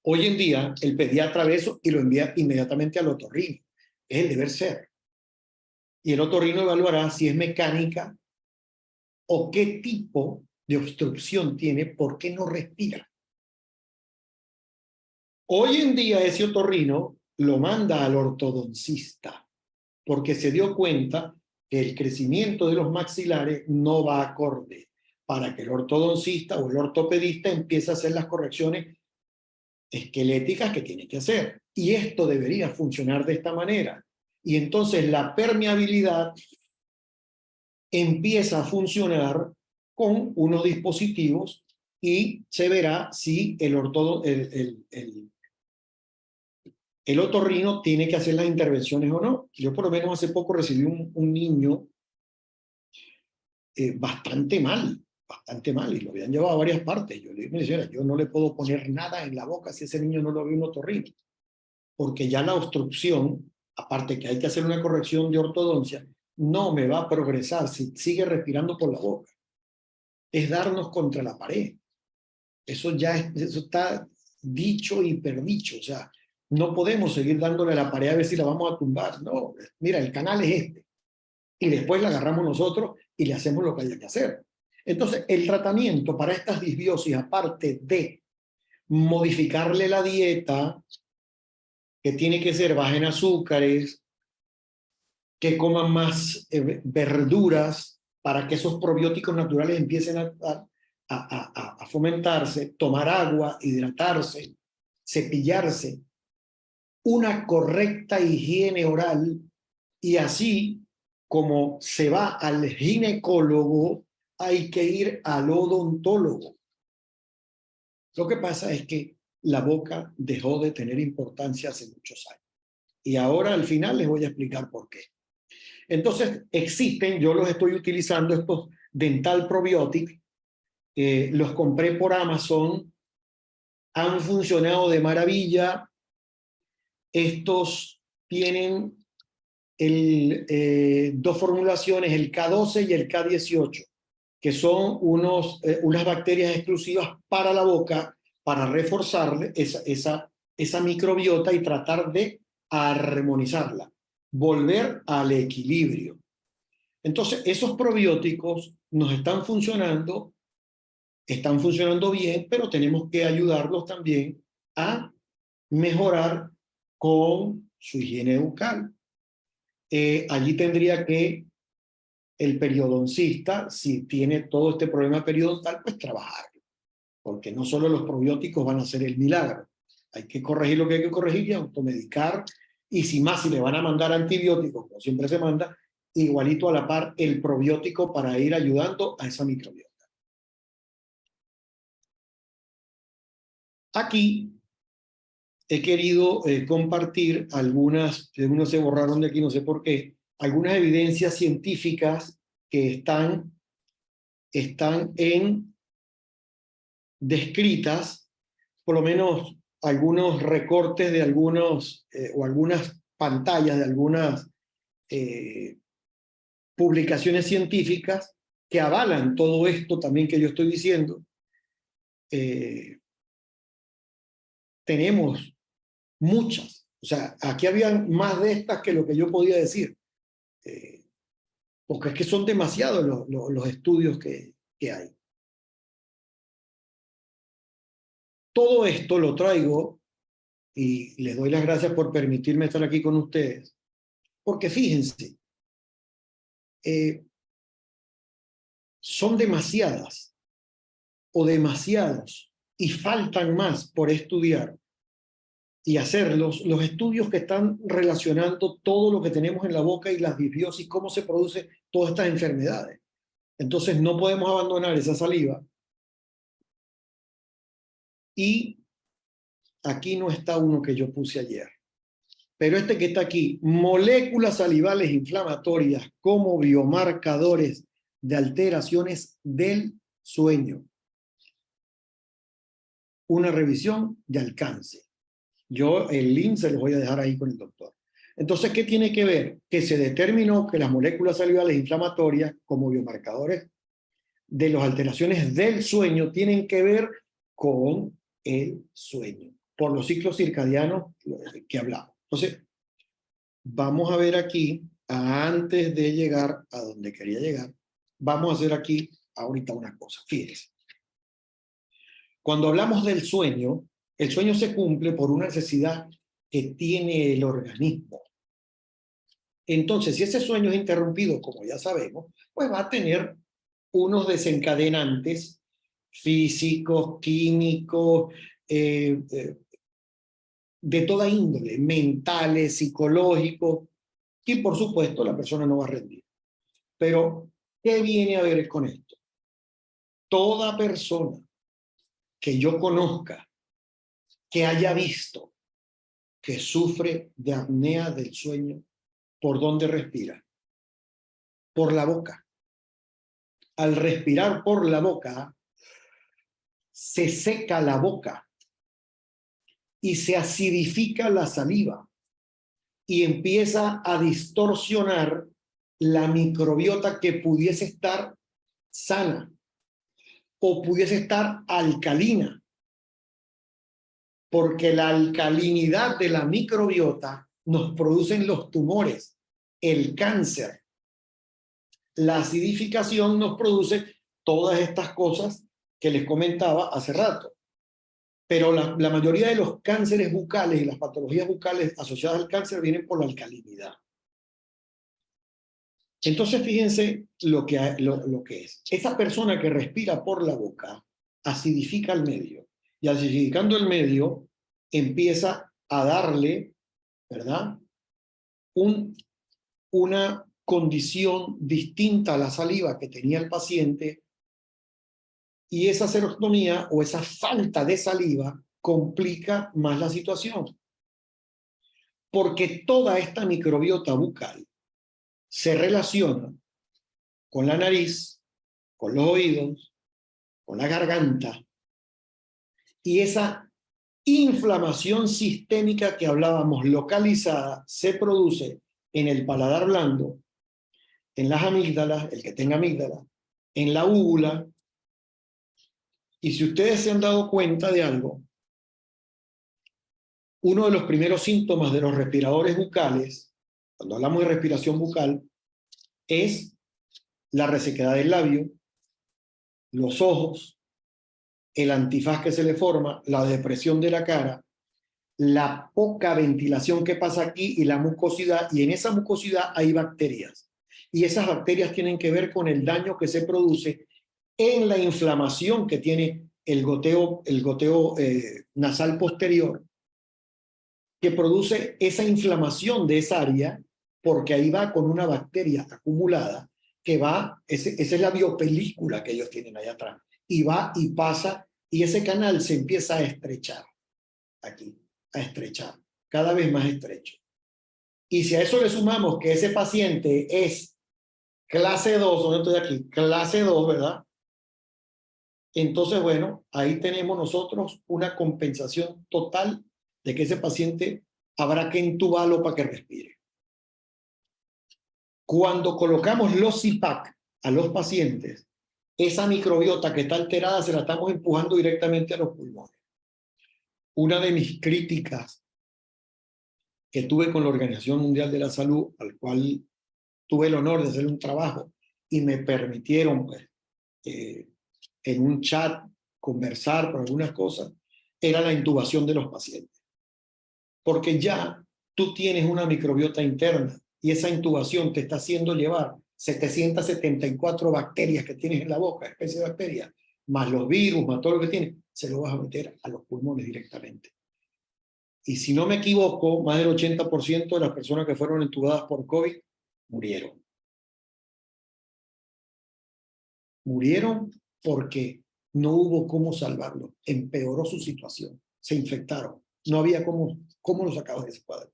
Hoy en día, el pediatra ve eso y lo envía inmediatamente al otorrino. Es el deber ser. Y el otorrino evaluará si es mecánica o qué tipo de obstrucción tiene, por qué no respira. Hoy en día ese otorrino lo manda al ortodoncista porque se dio cuenta que el crecimiento de los maxilares no va acorde para que el ortodoncista o el ortopedista empiece a hacer las correcciones esqueléticas que tiene que hacer. Y esto debería funcionar de esta manera. Y entonces la permeabilidad empieza a funcionar con unos dispositivos y se verá si el otorrino tiene que hacer las intervenciones o no. Yo por lo menos hace poco recibí un niño bastante mal, y lo habían llevado a varias partes. Yo le dije, señora, yo no le puedo poner nada en la boca si ese niño no lo ve un otorrino, porque ya la obstrucción, aparte que hay que hacer una corrección de ortodoncia, no me va a progresar si sigue respirando por la boca. Es darnos contra la pared. Eso está dicho y perdicho. O sea, no podemos seguir dándole a la pared a ver si la vamos a tumbar. No, mira, el canal es este. Y después la agarramos nosotros y le hacemos lo que haya que hacer. Entonces, el tratamiento para estas disbiosis, aparte de modificarle la dieta, que tiene que ser baja en azúcares, que coman más verduras para que esos probióticos naturales empiecen a fomentarse, tomar agua, hidratarse, cepillarse, una correcta higiene oral, y así como se va al ginecólogo, hay que ir al odontólogo. Lo que pasa es que la boca dejó de tener importancia hace muchos años. Y ahora al final les voy a explicar por qué. Entonces existen, yo los estoy utilizando, estos Dental Probiotic, los compré por Amazon, han funcionado de maravilla. Estos tienen dos formulaciones, el K12 y el K18, que son unas bacterias exclusivas para la boca, para reforzar esa microbiota y tratar de armonizarla, volver al equilibrio. Entonces, esos probióticos nos están funcionando bien, pero tenemos que ayudarlos también a mejorar con su higiene bucal. Allí tendría que el periodoncista, si tiene todo este problema periodontal, pues trabajarlo, porque no solo los probióticos van a hacer el milagro, hay que corregir lo que hay que corregir y automedicar, y si le van a mandar antibióticos, como siempre se manda, igualito a la par el probiótico para ir ayudando a esa microbiota. Aquí he querido compartir algunas se borraron de aquí, no sé por qué, algunas evidencias científicas que están descritas, por lo menos algunos recortes de o algunas pantallas de algunas publicaciones científicas que avalan todo esto también que yo estoy diciendo. Tenemos muchas. O sea, aquí habían más de estas que lo que yo podía decir. Porque es que son demasiados los estudios que hay. Todo esto lo traigo y les doy las gracias por permitirme estar aquí con ustedes, porque fíjense, son demasiadas o demasiados y faltan más por estudiar y hacer los estudios que están relacionando todo lo que tenemos en la boca y las disbiosis, cómo se produce todas estas enfermedades. Entonces no podemos abandonar esa saliva. Y aquí no está uno que yo puse ayer, pero este que está aquí, moléculas salivales inflamatorias como biomarcadores de alteraciones del sueño. Una revisión de alcance. Yo el link se los voy a dejar ahí con el doctor. Entonces, ¿qué tiene que ver? Que se determinó que las moléculas salivales inflamatorias como biomarcadores de las alteraciones del sueño tienen que ver con el sueño, por los ciclos circadianos que hablamos. Entonces, vamos a ver aquí, antes de llegar a donde quería llegar, vamos a hacer aquí ahorita una cosa. Fíjense. Cuando hablamos del sueño, el sueño se cumple por una necesidad que tiene el organismo. Entonces, si ese sueño es interrumpido, como ya sabemos, pues va a tener unos desencadenantes físicos, químicos, de toda índole, mentales, psicológicos, y por supuesto la persona no va a rendir. Pero, ¿qué viene a ver con esto? Toda persona que yo conozca, que haya visto, que sufre de apnea del sueño, ¿por dónde respira? Por la boca. Al respirar por la boca, se seca la boca y se acidifica la saliva y empieza a distorsionar la microbiota que pudiese estar sana o pudiese estar alcalina, porque la alcalinidad de la microbiota nos producen los tumores, el cáncer. La acidificación nos produce todas estas cosas que les comentaba hace rato. Pero la mayoría de los cánceres bucales y las patologías bucales asociadas al cáncer vienen por la alcalinidad. Entonces, fíjense lo que es. Esa persona que respira por la boca acidifica el medio. Y acidificando el medio, empieza a darle, ¿verdad?, una condición distinta a la saliva que tenía el paciente, y esa serostomía o esa falta de saliva complica más la situación. Porque toda esta microbiota bucal se relaciona con la nariz, con los oídos, con la garganta, y esa inflamación sistémica que hablábamos localizada se produce en el paladar blando, en las amígdalas, el que tenga amígdala, en la úvula. Y si ustedes se han dado cuenta de algo, uno de los primeros síntomas de los respiradores bucales, cuando hablamos de respiración bucal, es la resequedad del labio, los ojos, el antifaz que se le forma, la depresión de la cara, la poca ventilación que pasa aquí y la mucosidad, y en esa mucosidad hay bacterias. Y esas bacterias tienen que ver con el daño que se produce en la inflamación que tiene el goteo nasal posterior, que produce esa inflamación de esa área, porque ahí va con una bacteria acumulada, que va, esa es la biopelícula que ellos tienen allá atrás, y va y pasa, y ese canal se empieza a estrechar, aquí, a estrechar, cada vez más estrecho. Y si a eso le sumamos que ese paciente es clase 2, ¿dónde estoy aquí? Clase 2, ¿verdad? Entonces, bueno, ahí tenemos nosotros una compensación total de que ese paciente habrá que entubarlo para que respire. Cuando colocamos los CPAP a los pacientes, esa microbiota que está alterada se la estamos empujando directamente a los pulmones. Una de mis críticas que tuve con la Organización Mundial de la Salud, al cual tuve el honor de hacer un trabajo y me permitieron, pues, en un chat conversar por algunas cosas, era la intubación de los pacientes. porque ya tú tienes una microbiota interna y esa intubación te está haciendo llevar 774 bacterias que tienes en la boca, especies de bacterias, más los virus, más todo lo que tienes, se lo vas a meter a los pulmones directamente. Y si no me equivoco, más del 80% de las personas que fueron intubadas por COVID murieron. Murieron porque no hubo cómo salvarlo. Empeoró su situación. Se infectaron. No había cómo lo sacabas de ese cuadro.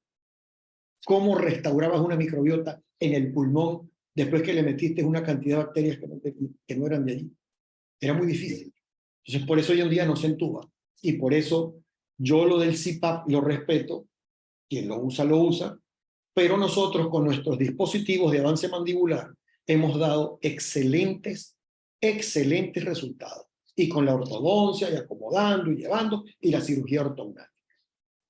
¿Cómo restaurabas una microbiota en el pulmón después que le metiste una cantidad de bacterias que no eran de allí? Era muy difícil. Entonces, por eso hoy en día no se entuba. Y por eso yo lo del CPAP lo respeto. Quien lo usa, pero nosotros con nuestros dispositivos de avance mandibular hemos dado excelentes resultados. Y con la ortodoncia, y acomodando, y llevando, y la cirugía ortognática.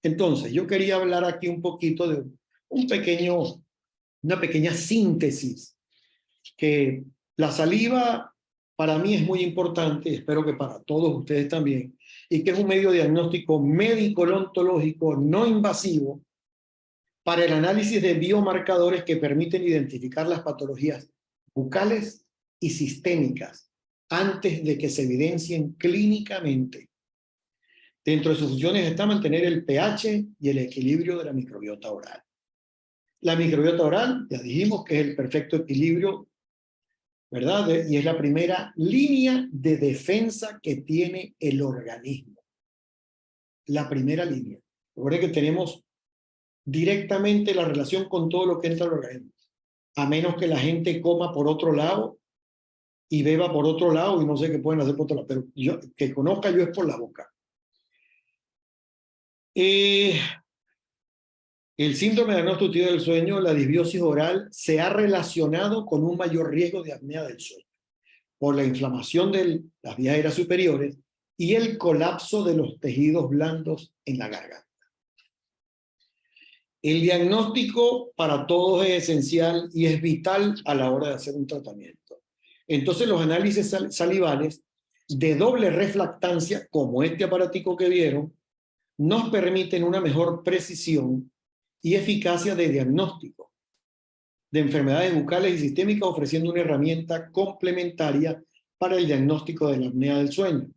Entonces, yo quería hablar aquí un poquito de una pequeña síntesis, que la saliva para mí es muy importante, espero que para todos ustedes también, y que es un medio de diagnóstico médico-odontológico no invasivo para el análisis de biomarcadores que permiten identificar las patologías bucales y sistémicas antes de que se evidencien clínicamente. Dentro de sus funciones está mantener el pH y el equilibrio de la microbiota oral. La microbiota oral, ya dijimos que es el perfecto equilibrio, ¿verdad? Y es la primera línea de defensa que tiene el organismo. La primera línea. Recuerden que tenemos directamente la relación con todo lo que entra al organismo. A menos que la gente coma por otro lado y beba por otro lado y no sé qué pueden hacer por otro lado, pero yo, que conozca yo es por la boca. El síndrome de diagnóstico obstrutivo del sueño, la disbiosis oral, se ha relacionado con un mayor riesgo de apnea del sueño por la inflamación de las vías aéreas superiores y el colapso de los tejidos blandos en la garganta. El diagnóstico para todos es esencial y es vital a la hora de hacer un tratamiento. Entonces los análisis salivales de doble refractancia, como este aparatico que vieron, nos permiten una mejor precisión y eficacia de diagnóstico de enfermedades bucales y sistémicas, ofreciendo una herramienta complementaria para el diagnóstico de la apnea del sueño.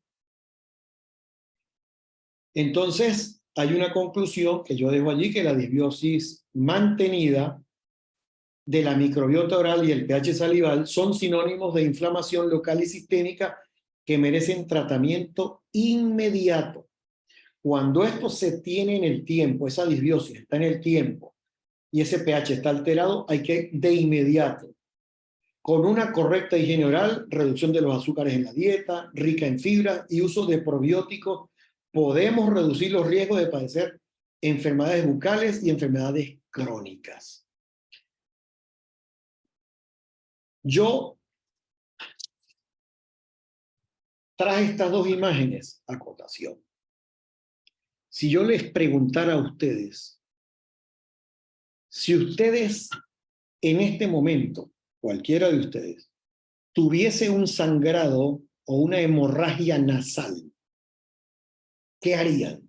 Entonces, hay una conclusión que yo dejo allí, que la disbiosis mantenida de la microbiota oral y el pH salival son sinónimos de inflamación local y sistémica que merecen tratamiento inmediato. Cuando esto se tiene en el tiempo, esa disbiosis está en el tiempo y ese pH está alterado, hay que de inmediato, con una correcta higiene oral, reducción de los azúcares en la dieta, rica en fibra y uso de probióticos, podemos reducir los riesgos de padecer enfermedades bucales y enfermedades crónicas. Yo traje estas dos imágenes a cotación. Si yo les preguntara a ustedes, si ustedes en este momento, cualquiera de ustedes, tuviese un sangrado o una hemorragia nasal, ¿qué harían?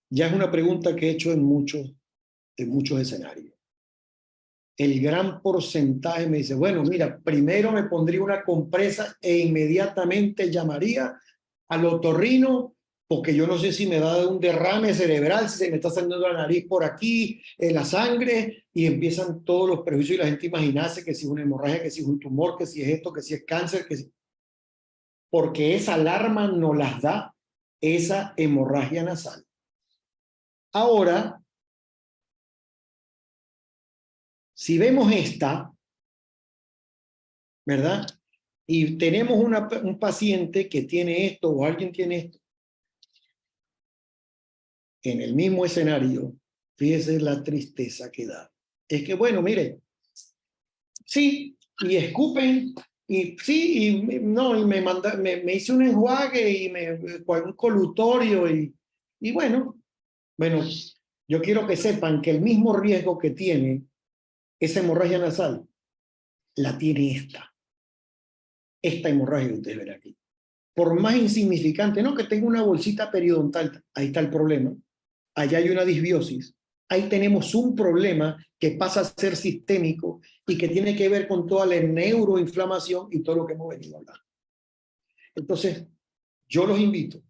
Ya es una pregunta que he hecho en muchos escenarios. El gran porcentaje me dice, bueno, mira, primero me pondría una compresa e inmediatamente llamaría al otorrino, porque yo no sé si me da un derrame cerebral, si se me está saliendo la nariz por aquí, la sangre, y empiezan todos los prejuicios y la gente imaginarse que si es una hemorragia, que si es un tumor, que si es esto, que si es cáncer, que si... porque esa alarma nos las da esa hemorragia nasal. Ahora, si vemos esta, ¿verdad? Y tenemos un paciente que tiene esto o alguien tiene esto, en el mismo escenario, fíjese la tristeza que da. Es que, bueno, mire, sí, y escupen, y sí, y no, y me hice un enjuague y un colutorio, y bueno, yo quiero que sepan que el mismo riesgo que tiene esa hemorragia nasal, la tiene esta hemorragia que ustedes ven aquí. Por más insignificante, no que tenga una bolsita periodontal, ahí está el problema. allá hay una disbiosis, ahí tenemos un problema que pasa a ser sistémico y que tiene que ver con toda la neuroinflamación y todo lo que hemos venido hablando. Entonces, yo los invito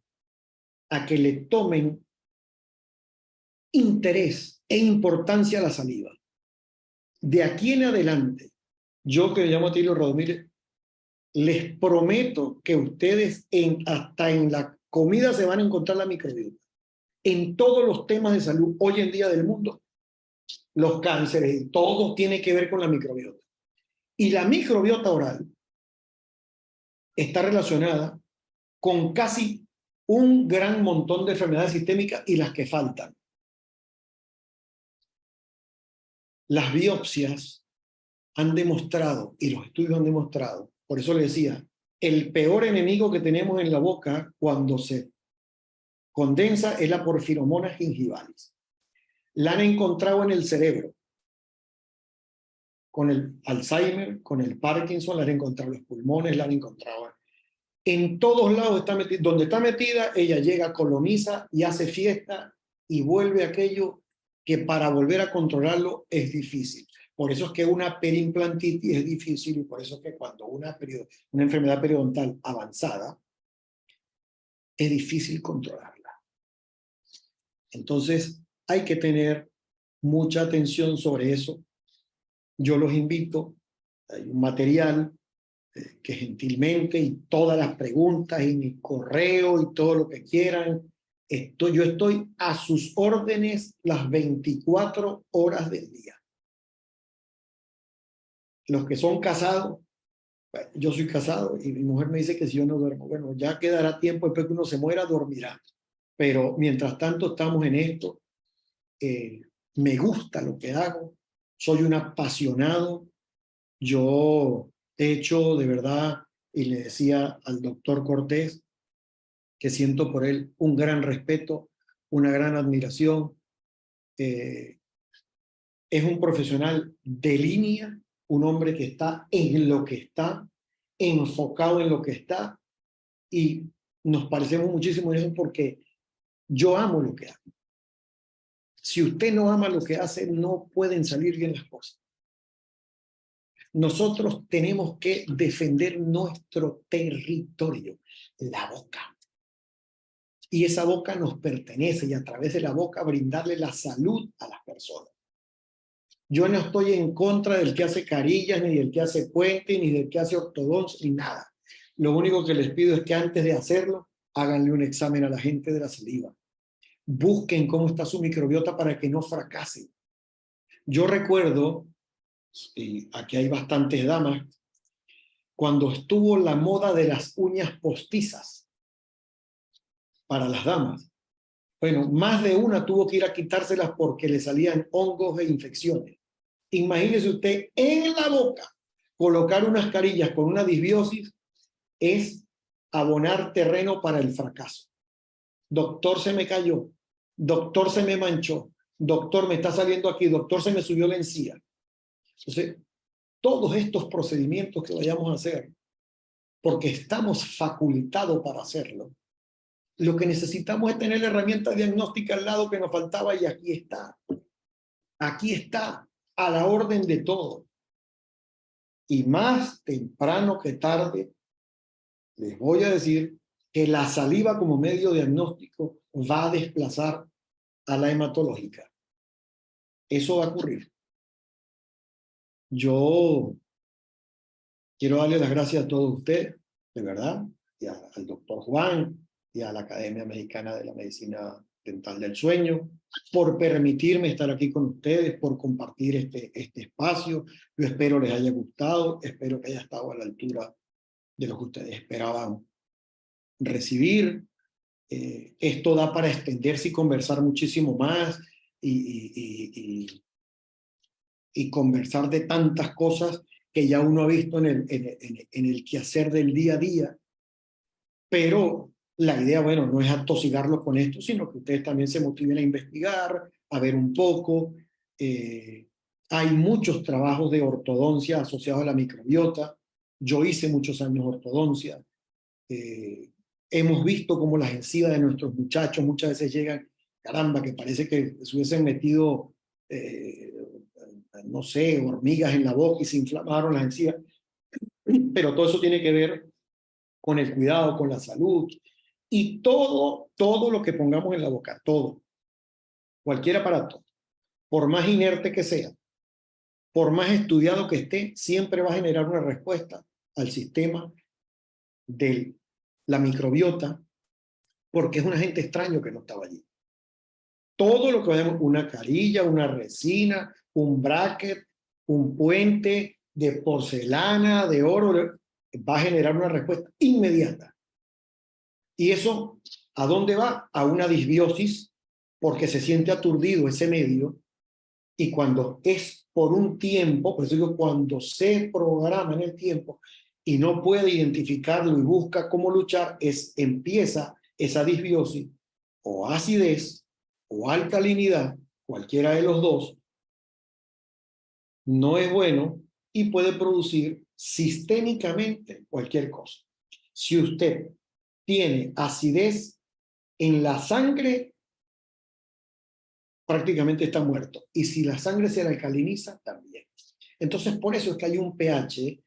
a que le tomen interés e importancia a la saliva. De aquí en adelante, yo que me llamo Atilio Radomírez, les prometo que ustedes hasta en la comida se van a encontrar la microbiota. En todos los temas de salud hoy en día del mundo, los cánceres, todo tiene que ver con la microbiota. Y la microbiota oral está relacionada con casi un gran montón de enfermedades sistémicas y las que faltan. Las biopsias han demostrado, y los estudios han demostrado, por eso le decía, el peor enemigo que tenemos en la boca cuando se condensa es la porfiromona gingivalis. La han encontrado en el cerebro. Con el Alzheimer, con el Parkinson, la han encontrado en los pulmones, la han encontrado en todos lados. Está metida. Donde está metida, ella llega, coloniza y hace fiesta y vuelve aquello que para volver a controlarlo es difícil. Por eso es que una periimplantitis es difícil y por eso es que cuando una enfermedad periodontal avanzada es difícil controlarla. Entonces hay que tener mucha atención sobre eso. Yo los invito, hay un material que gentilmente y todas las preguntas y mi correo y todo lo que quieran, yo estoy a sus órdenes las 24 horas del día. Los que son casados, bueno, yo soy casado y mi mujer me dice que si yo no duermo, bueno, ya quedará tiempo, después que uno se muera, dormirá. Pero mientras tanto estamos en esto, me gusta lo que hago, soy un apasionado, yo he hecho de verdad, y le decía al doctor Cortés, que siento por él un gran respeto, una gran admiración. Es un profesional de línea, un hombre que está en lo que está, enfocado en lo que está, y nos parecemos muchísimo en eso porque yo amo lo que hago. Si usted no ama lo que hace, no pueden salir bien las cosas. Nosotros tenemos que defender nuestro territorio, la boca. Y esa boca nos pertenece y a través de la boca brindarle la salud a las personas. Yo no estoy en contra del que hace carillas, ni del que hace puente, ni del que hace ortodoncia, ni nada. Lo único que les pido es que antes de hacerlo, háganle un examen a la gente de la saliva. Busquen cómo está su microbiota para que no fracasen. Yo recuerdo, y aquí hay bastantes damas, cuando estuvo la moda de las uñas postizas para las damas. Bueno, más de una tuvo que ir a quitárselas porque le salían hongos e infecciones. Imagínese usted en la boca colocar unas carillas con una disbiosis es abonar terreno para el fracaso. Doctor, se me cayó. Doctor, se me manchó. Doctor, me está saliendo aquí. Doctor, se me subió la encía. Entonces, todos estos procedimientos que vayamos a hacer, porque estamos facultados para hacerlo, lo que necesitamos es tener la herramienta diagnóstica al lado que nos faltaba y aquí está. Aquí está, a la orden de todo. Y más temprano que tarde, les voy a decir que la saliva como medio diagnóstico va a desplazar a la hematológica. Eso va a ocurrir. Yo quiero darle las gracias a todos ustedes, de verdad, y al doctor Juan, y a la Academia Mexicana de la Medicina Dental del Sueño, por permitirme estar aquí con ustedes, por compartir este espacio. Yo espero les haya gustado, espero que haya estado a la altura de lo que ustedes esperaban recibir. Esto da para extenderse y conversar muchísimo más y conversar de tantas cosas que ya uno ha visto en el quehacer del día a día. Pero la idea, bueno, no es atosigarlos con esto, sino que ustedes también se motiven a investigar, a ver un poco. Hay muchos trabajos de ortodoncia asociados a la microbiota. Yo hice muchos años ortodoncia. Hemos visto cómo las encías de nuestros muchachos muchas veces llegan caramba, que parece que se hubiesen metido, no sé, hormigas en la boca y se inflamaron las encías. Pero todo eso tiene que ver con el cuidado, con la salud. Y todo lo que pongamos en la boca, todo, cualquier aparato, por más inerte que sea, por más estudiado que esté, siempre va a generar una respuesta al sistema de la microbiota, porque es un agente extraño que no estaba allí. Todo lo que vemos, una carilla, una resina, un bracket, un puente de porcelana, de oro, va a generar una respuesta inmediata. ¿Y eso a dónde va? A una disbiosis, porque se siente aturdido ese medio, y cuando es por un tiempo, por eso digo, cuando se programa en el tiempo y no puede identificarlo y busca cómo luchar, empieza esa disbiosis o acidez o alcalinidad, cualquiera de los dos, no es bueno y puede producir sistémicamente cualquier cosa. Si usted tiene acidez en la sangre, prácticamente está muerto. Y si la sangre se alcaliniza, también. Entonces, por eso es que hay un pH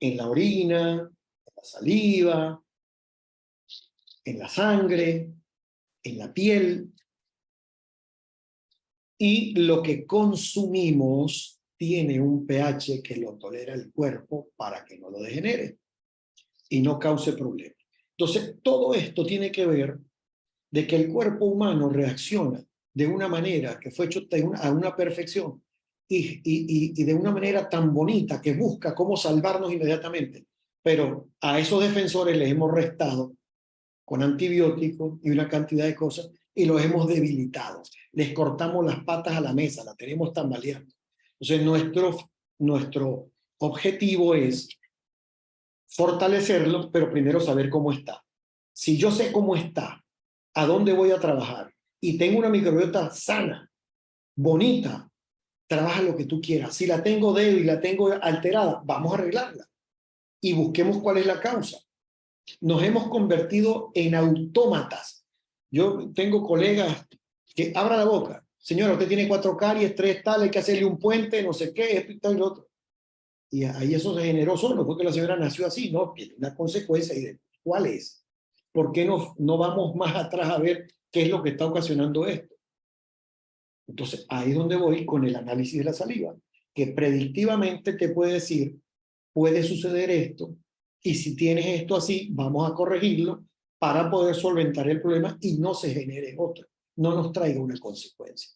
en la orina, en la saliva, en la sangre, en la piel. Y lo que consumimos tiene un pH que lo tolera el cuerpo para que no lo degenere y no cause problemas. Entonces, todo esto tiene que ver de que el cuerpo humano reacciona de una manera que fue hecho a una perfección y de una manera tan bonita que busca cómo salvarnos inmediatamente. Pero a esos defensores les hemos restado con antibióticos y una cantidad de cosas y los hemos debilitado. Les cortamos las patas a la mesa, la tenemos tambaleando. Entonces nuestro objetivo es fortalecerlo, pero primero saber cómo está. Si yo sé cómo está, a dónde voy a trabajar y tengo una microbiota sana, bonita, trabaja lo que tú quieras. Si la tengo débil, la tengo alterada, vamos a arreglarla y busquemos cuál es la causa. Nos hemos convertido en autómatas. Yo tengo colegas que abran la boca. Señora, usted tiene 4 caries, 3 tal, hay que hacerle un puente, no sé qué, esto y tal y lo otro. Y ahí eso se generó solo, porque la señora nació así, ¿no? Tiene una consecuencia. ¿Y cuál es? ¿Por qué no vamos más atrás a ver qué es lo que está ocasionando esto? Entonces, ahí es donde voy con el análisis de la saliva, que predictivamente te puede decir, puede suceder esto, y si tienes esto así, vamos a corregirlo para poder solventar el problema y no se genere otro, no nos traiga una consecuencia.